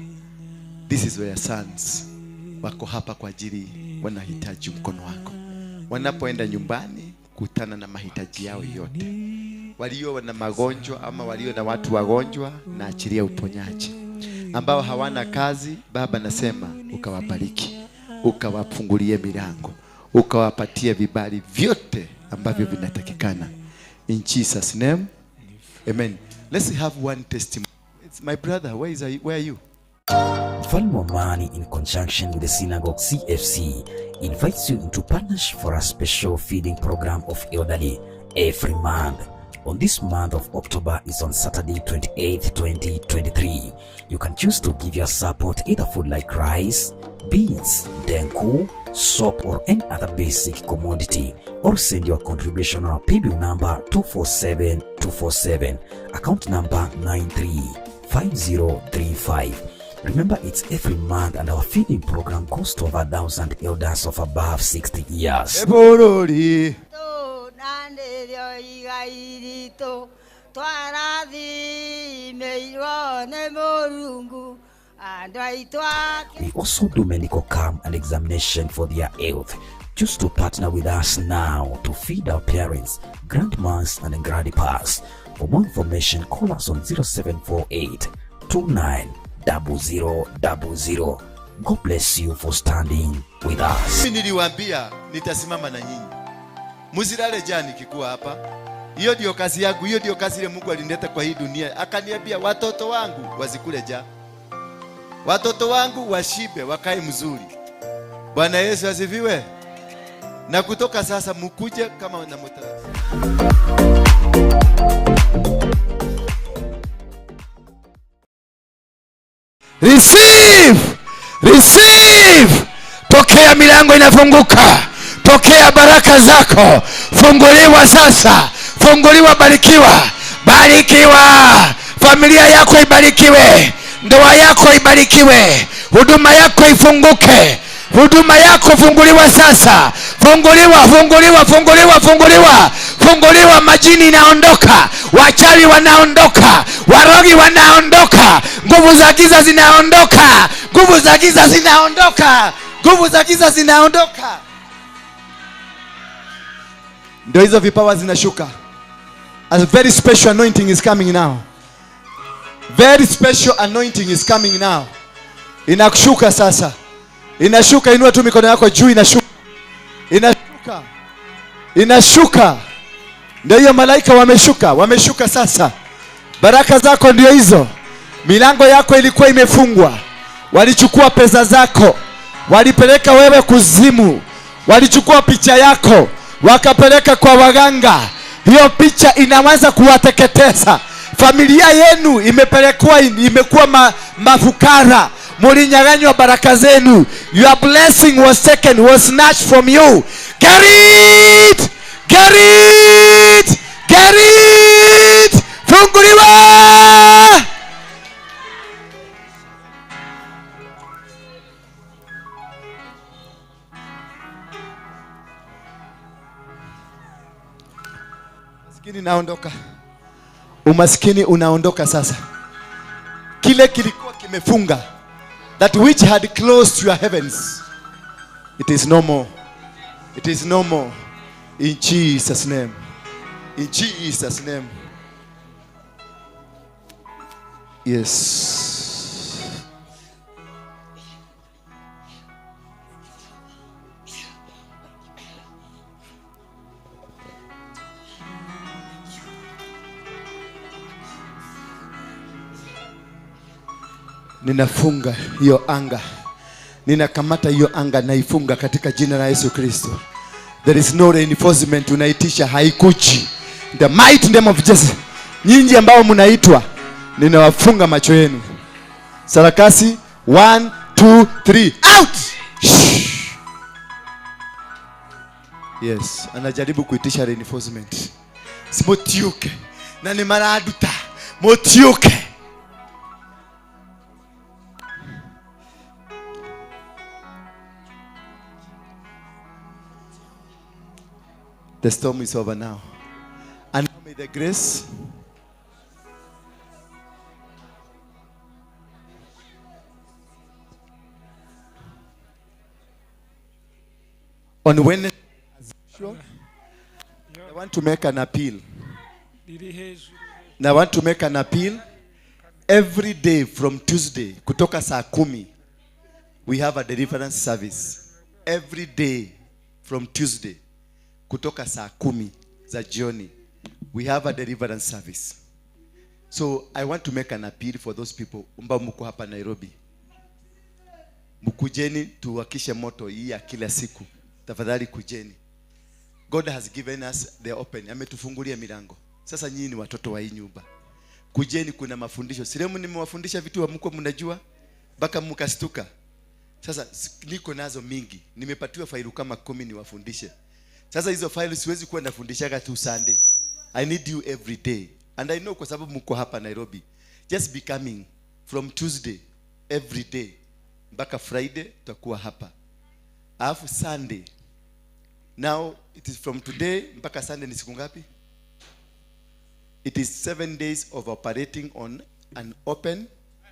This is where sons wako hapa kwa ajili wanahitaji mkono wako. Wanapoenda nyumbani kutana na mahitaji yao yote. Walio na magonjwa ama walio na watu wagonjwa, na achilia uponyaji. Ambao hawana kazi, Baba nasema ukawabariki, ukawafungulie milango, ukawapatie vibali vyote ambavyo vinatakikana. In Jesus name. Amen. Let's have one testimony. It's my brother. Where are you? Mfalme wa Amani, in conjunction with the synagogue CFC, invites you into partnership for a special feeding program of elderly every month. On this month of October is on Saturday 28th, 2023. You can choose to give your support either food like rice, beans, dengu, soap or any other basic commodity, or send your contribution on our PayBill number 247247, account number 935035. Remember, it's every month and our feeding program goes to over 1,000 elders of above 60 years. We also do medical camp and examination for their health. Choose to partner with us now to feed our parents, grandmas and grandpas. For more information, call us on 0748 290000. God bless you for standing with us. Niliwaambia nitasimama na nyinyi. Msilale jana nikikuwa hapa. Hiyo ndio kazi yangu, hiyo ndio kazi ile Mungu alinileta kwa hii dunia. Akaniambia watoto wangu wasikule jana. Watoto wangu washibe, wakae mzuri. Bwana Yesu asifiwe. Na kutoka sasa mkuje kama na mtaratibu. Receive. Pokea, milango inafunguka. Pokea baraka zako. Funguliwa sasa. Funguliwa, barikiwa. Barikiwa. Familia yako ibarikiwe. Ndoa yako ibarikiwe. Huduma yako ifunguke. Huduma yako funguliwa sasa. Funguliwa. Majini inaondoka. Wachawi wanaondoka. Warogi wanaondoka. Nguvu za giza zinaondoka. Ndio hizo vipawa zinashuka. A very special anointing is coming now. Very special anointing is coming now. Inashuka sasa. Inashuka, inua tu mikono yako juu, inashuka. Ndio hiyo malaika wameshuka sasa. Baraka zako ndio hizo. Milango yako ilikuwa imefungwa. Walichukua pesa zako, walipeleka wewe kuzimu. Walichukua picha yako, wakapeleka kwa waganga. Hiyo picha inaanza kuwateketeza. Familia yenu imekuwa mafukara. Mulinyang'anywa baraka zenu. Your blessing was taken, was snatched from you. Get it. Funguliwa. Umaskini unaondoka sasa. Kile kilikuwa kimefunga, that which had closed your heavens, it is no more. In Jesus' name. Yes. Ninafunga hiyo anga. Ninakamata hiyo anga, naifunga katika jina la Yesu Kristo. There is no reinforcement. Unaitisha haikuji. In the mighty name of Jesus. Nyinyi ambao mnaitwa, ninawafunga macho yenu. Sarakasi 1 2 3 out. Yes, anajaribu kuitisha reinforcement. Simotiuke. Na ni maraduta. Motiuke. The storm is over now. And may the grace on Wednesday, as usual, I want to make an appeal. Now I want to make an appeal. Every day from Tuesday, kutoka saa 10, we have a deliverance service. Every day from Tuesday, kutoka saa 10 za jioni, we have a deliverance service. So I want to make an appeal for those people ambao mko hapa Nairobi. Mkujeni tuwakishe moto hii ya kila siku. Tafadhali kujeni. God has given us the open. Ametufungulia milango. Sasa nyinyi ni watoto wa hii nyumba. Kujeni, kuna mafundisho. Siremu nimewafundisha vitu mko mnajua mpaka mkastuka. Sasa niko nazo mingi. Nimepatiwa faili kama 10 niwafundishe. Sasa hizo faili siwezi kuwa nafundishaga tu Sunday. I need you every day. And I know kwa sababu mko hapa Nairobi. Just be coming from Tuesday every day mpaka Friday tutakuwa hapa. Alafu Sunday. Now it is from today mpaka Sunday ni siku ngapi? It is 7 days of operating on an open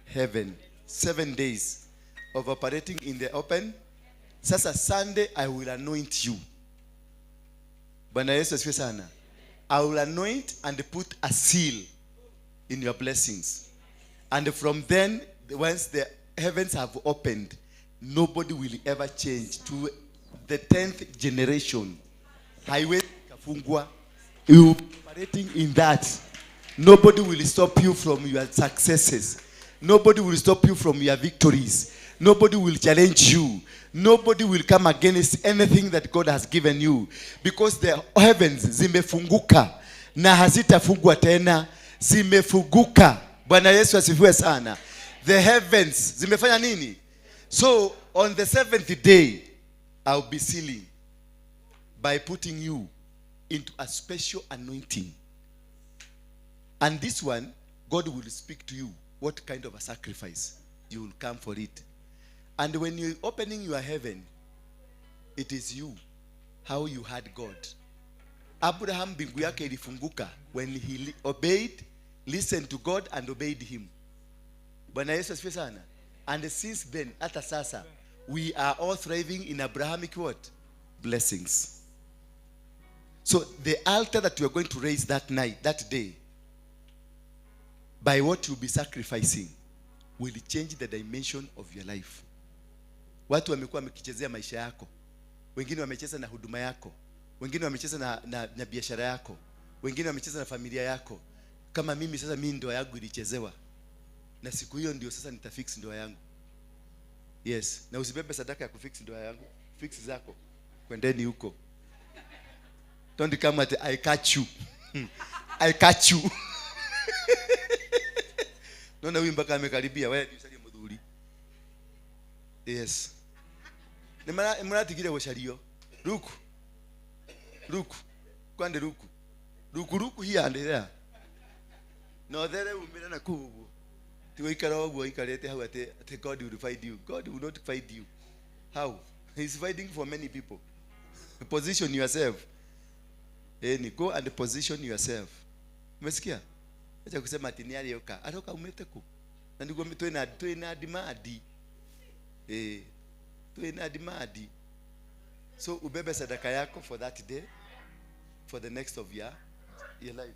heaven. 7 days of operating in the open. Sasa Sunday I will anoint you. Bwana Yesu asifiwe sana. I will anoint and put a seal in your blessings. And from then, once the heavens have opened, nobody will ever change to the 10th generation. Haiwezi kafungwa. You operating in that. Nobody will stop you from your successes. Nobody will stop you from your victories. Nobody will challenge you. Nobody will come against anything that God has given you. Because the heavens zimefunguka na hazitafungwa tena. Zimefunguka. Bwana Yesu asifiwe sana. The heavens zimefanya nini? So on the 7th day, I'll be sealing by putting you into a special anointing. And this one, God will speak to you what kind of a sacrifice you will come for it. And when you're opening your heaven, it is you, how you had God. Abraham mbingu yake ilifunguka when he obeyed, listened to God and obeyed him. Bwana Yesu asifiwe sana. And since then, hata sasa, we are all thriving in Abrahamic what? Blessings. So the altar that you are going to raise that night, that day, by what you'll be sacrificing, will change the dimension of your life. Watu wamekuwa wamekichezea maisha yako. Wengine wamecheza na huduma yako. Wengine wamecheza na biashara yako. Wengine wamecheza na familia yako. Kama mimi sasa, mimi ndoa yangu ilichezewa. Na siku hiyo ndio sasa nitafix ndoa yangu. Yes, na usibebe sadaka ya kufix ndoa yangu. Fix zako. Kwendeni huko. Don't come at I catch you. I catch you. Nona huyu mpaka amekaribia. Wewe usalie mudhuri. Yes. Nimaratigire gushario. Ruku. Ruku. Kwande ruku. Ruku hii andira. No there umira na kubu. Tiwikara ogwo ikarete hau ate God will find you. God will not find you. How? He's fighting for many people. Position yourself. Go and position yourself. Umesikia? Acha kusema ati ni aliyoka. Atoka umete ku. Na ndiko tuena dimadi. Tuena dimadi. So ubebe sadaka yako for that day, for the next of your life.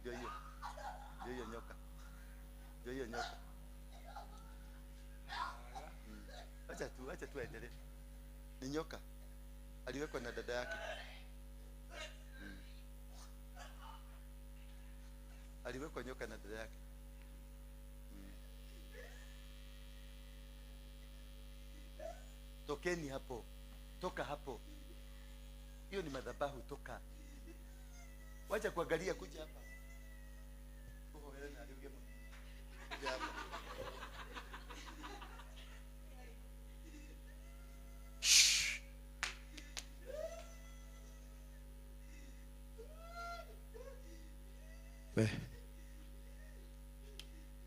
Yo nyoka. Yo nyoka. Acha tu endelee. Ni nyoka. Aliwekwa na dada yake. Aliwekwa nyoka na dada yake. Tokeni hapo. Toka hapo. Hiyo ni madhabahu, toka. Wacha kuangalia, kuja hapa. Kuja hapa.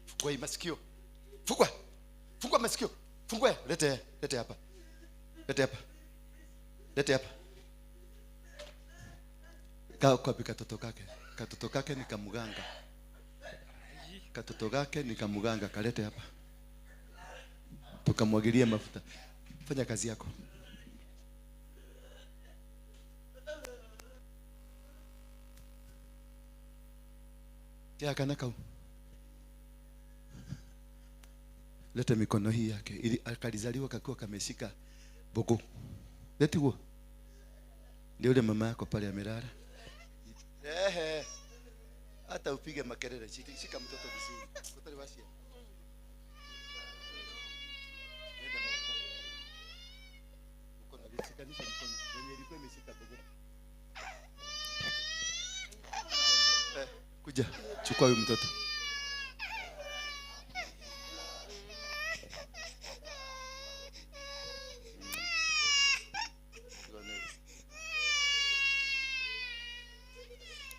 Fungua masikio. Fungua masikio. Fungua. Lete hapa. Lete hapa. Kwa katoto kake. Katoto kake ni kamuganga. Katoto kake ni kamuganga. Kalete hapa. Tukamwagilie mafuta. Fanya kazi yako. Tia kanaka. Leta mikono hii yake. Ili akalizaliwa kakiwa kameshika bogo. Leti huo. Ndio yule mama yako pale amelala. Hata upige makelele, shika mtoto vizuri. Kotari washia. Nenda mkono. Mkono lisikanisha mkono. Wenye ilikuwa imeshika bogo. Kuja, chukua huyu mtoto.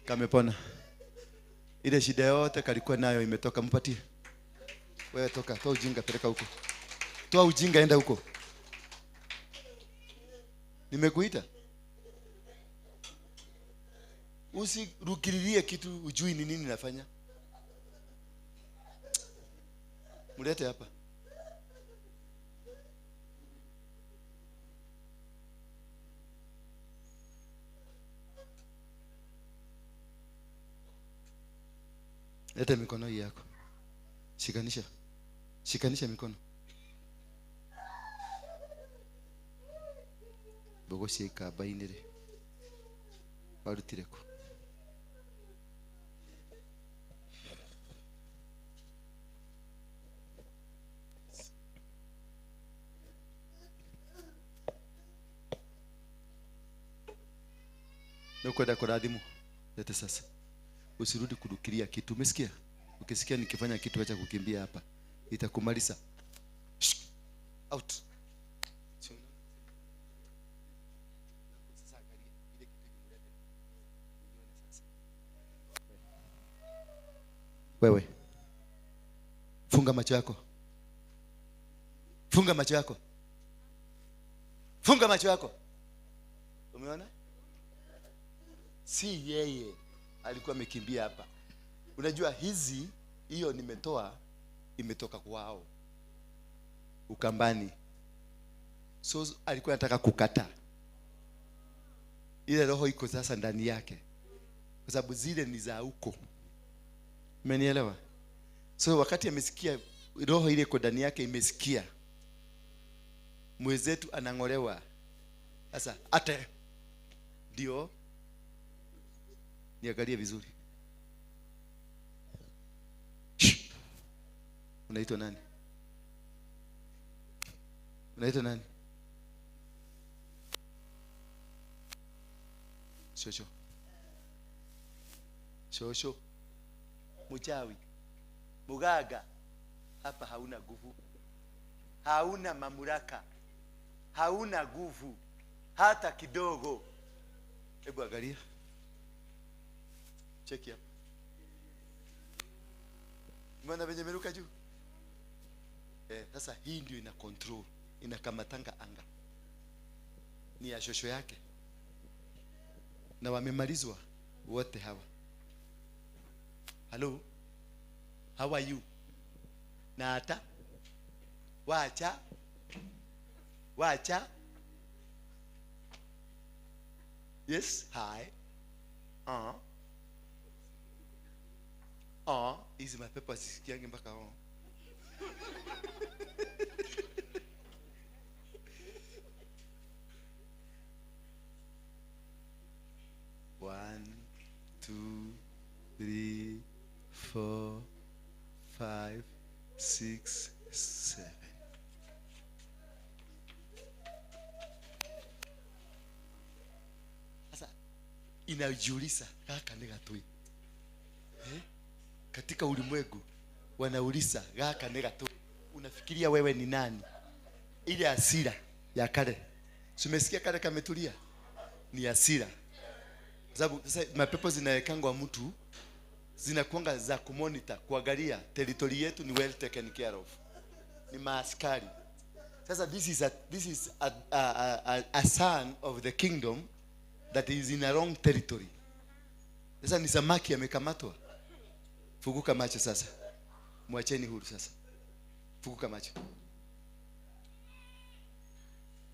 Kamepona. Ile shida yote kalikuwa nayo imetoka, mpatie. Wewe toka, toa ujinga, peleka huko. Toa ujinga, enda huko. Nimekuita. Usirukililie kitu ujui ni nini nafanya. Mulete hapa. Leta mikono hii yako. Shikanisha mikono. bogoshika bainire barutireko Nukwenda kuradhimu. Lete sasa. Usirudi kudukiria kitu. Umesikia? Ukisikia nikifanya kitu acha kukimbia hapa. Itakumaliza. Out. Wewe. Funga macho yako. Funga macho yako. Funga macho yako. Umeona? Si yeye alikuwa amekimbia hapa. Unajua hiyo nimetoa imetoka kwao Ukambani. So alikuwa anataka kukata. Ile roho iko sasa ndani yake. Kwa sababu zile ni za huko. Umenielewa? So wakati amesikia roho ile iko ndani yake imesikia. Mwenzetu anangolewa. Sasa ate ndio niangalie vizuri. Unaitwa nani? Unaitwa nani? Shosho. Shosho. Mchawi. Mugaga. Hapa hauna nguvu. Hauna mamlaka. Hauna nguvu hata kidogo. Hebu angalia. Check hapa. Mbona venye meruka juu? Sasa hii ndio ina control, inakamatanga anga. Ni ya shosho yake. Na wamemalizwa wote hawa. Hello? How are you? Na hata wacha. Yes, hi. Hizi mapepo zisikiange mpaka One, 2, 3, 4, 5, 6, 7. Sasa inajiuliza kaka negatoi. Katika ulimwengu wanauliza gaka negato, unafikiria wewe ni nani? Ile hasira ya kale. Umesikia kale kametulia? Ni hasira. Kwa sababu sasa mapepo zinawekangwa mtu zinakuanga za kumonitor, kuangalia territory yetu ni well taken care of. Ni maaskari. Sasa this is a son of the kingdom that is in a wrong territory. Sasa ni samaki amekamatwa. Funguka macho sasa. Mwacheni huru sasa. Funguka macho.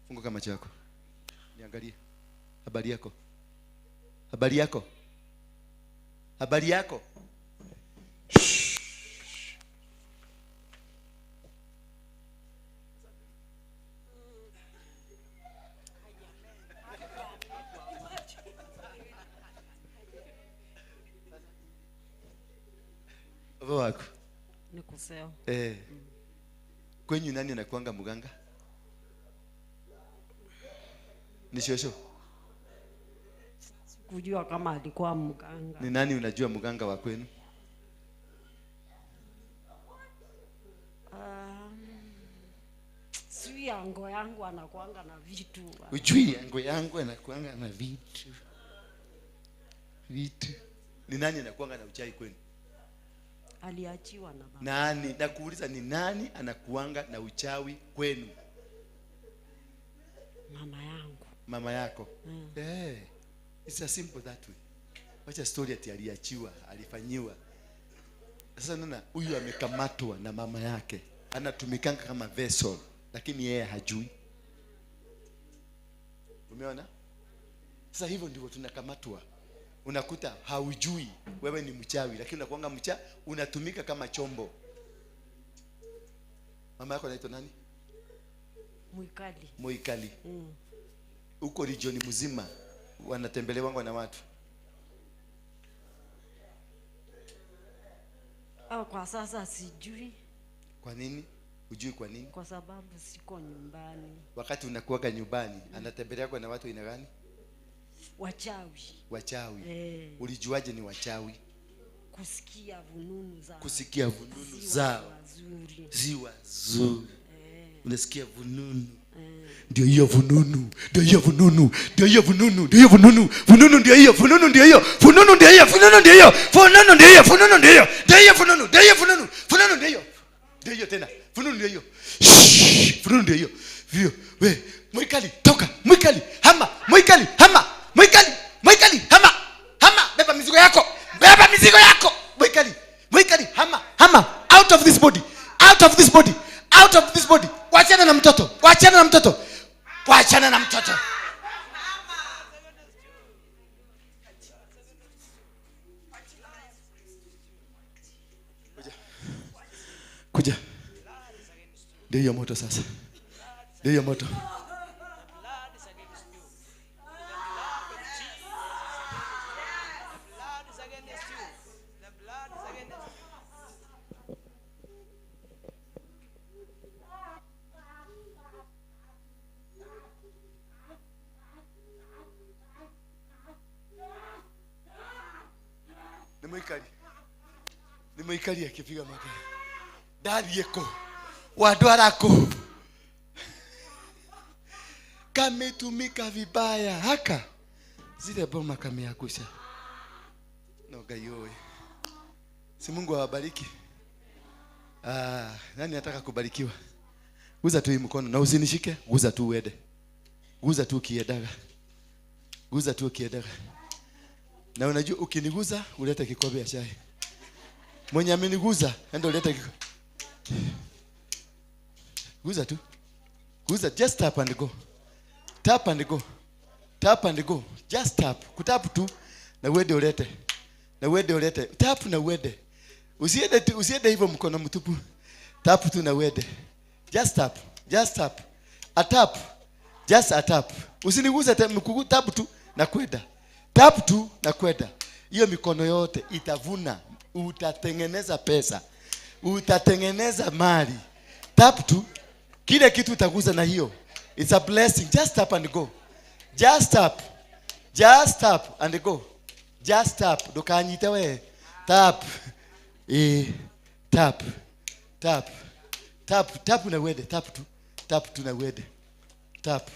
Funguka macho yako. Niangalie. Habari yako? Habari yako? Habari yako? Wako Nikuseo. Kwenye nani anakuanga mganga? Ni shosho. Kujua kama alikuwa mganga. Ni nani unajua mganga wa kwenu? Sui yango yangu anakuanga na vitu. Ujui yangu anakuanga na vitu. Ni nani anakuanga na uchawi kwenu? Aliachiwa na baba. Nani? Nakuuliza ni nani anakuanga na uchawi kwenu? Mama yangu. Mama yako. It's a simple that way. Wacha story ati aliachiwa, alifanyiwa. Sasa nana huyu amekamatwa na mama yake. Anatumikanga kama vessel, lakini yeye hajui. Umeona? Sasa hivyo ndivyo tunakamatwa. Unakuta haujui wewe ni mchawi, lakini unakuanga unatumika kama chombo. Mama yako anaitwa nani? Muikali. huko region mzima wanatembelewa na watu. Kwa sasa sijui. Kwa nini? Hujui kwa nini? Kwa sababu siko nyumbani. Wakati unakuwa nyumbani, anatembelewa na watu aina gani? Wachawi. Ulijuaje ni wachawi? Kusikia vununu zao. Ziwa zuri. Unasikia vununu. Ndio hiyo vununu. Vununu ndio hiyo. Vununu ndio hiyo tena. Vununu ndio hiyo. Vununu ndio hiyo. Vio, we, mwikali, toka, mwikali, hama, beba mizigo yako. Mwikali, hama, out of this body. Wachana na mtoto. Kuja. Ndio hiyo moto sasa. Ni mwikali akipiga magari. Dadi yako. Wadwarako. Kametumika vibaya haka. Zile boma kameakusha. Noga yoe. Si Mungu awabariki. Nani nataka kubarikiwa? Guza tu hii mkono na usinishike. Guza tu uende. Guza tu kiedaga. Na unajua ukiniguza ulete kikombe ya chai. Mwenye ameniguza ndio ulete kikombe. Guza, just tap and go. Just tap. Kutap tu na uende ulete. Tap na uende. Usiende hivyo mkono mtupu. Tap tu na uende. Just tap. A tap. Just a tap. Usiniguze tap tu na kwenda. Tap tu na kwenda. Hiyo mikono yote itavuna. Utatengeneza pesa. Utatengeneza mali. Tap tu. Kile kitu utaguza na hiyo. It's a blessing. Just tap and go. Just tap and go. Just tap. Dokanyite we. Tap. Tap na wede. Tap tu na wede. Tap.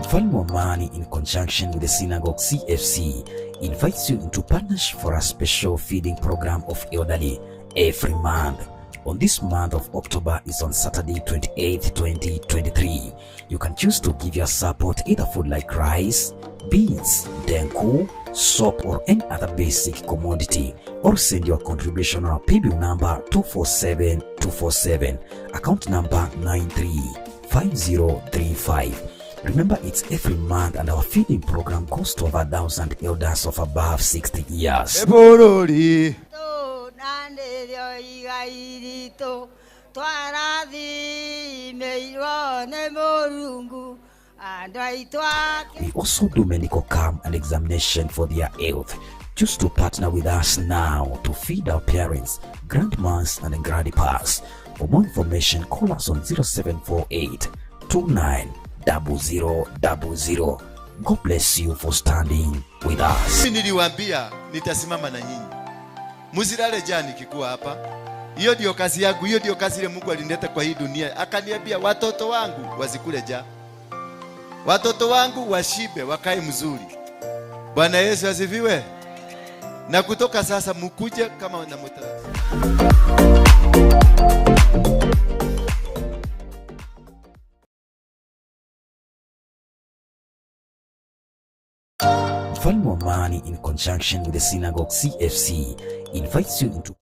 Mfalme wa Amani, in conjunction with the synagogue CFC, invites you into partnership for a special feeding program of elderly every month. On this month of October is on Saturday 28th, 2023. You can choose to give your support either food like rice, beans, dengu, soap or any other basic commodity, or send your contribution on our PayBill number 247247, account number 935035. Remember, it's every month and our feeding program goes to over 1,000 elders of above 60 years. We also do medical camp and examination for their health. Choose to partner with us now to feed our parents, grandmas and grandpas. For more information, call us on 0748 29 0000. God bless you for standing with us. Mimi niliwaambia nitasimama na nyinyi. Muzilale jani kikuwa hapa. Hiyo ndio kazi yangu, hiyo ndio kazi ile Mungu alinileta kwa hii dunia. Akaniambia watoto wangu wazikule ja. Watoto wangu washibe, wakae mzuri. Bwana Yesu asifiwe. Na kutoka sasa mkuje kama na mutara. Ufalme wa Amani in conjunction with the synagogue CFC invites you into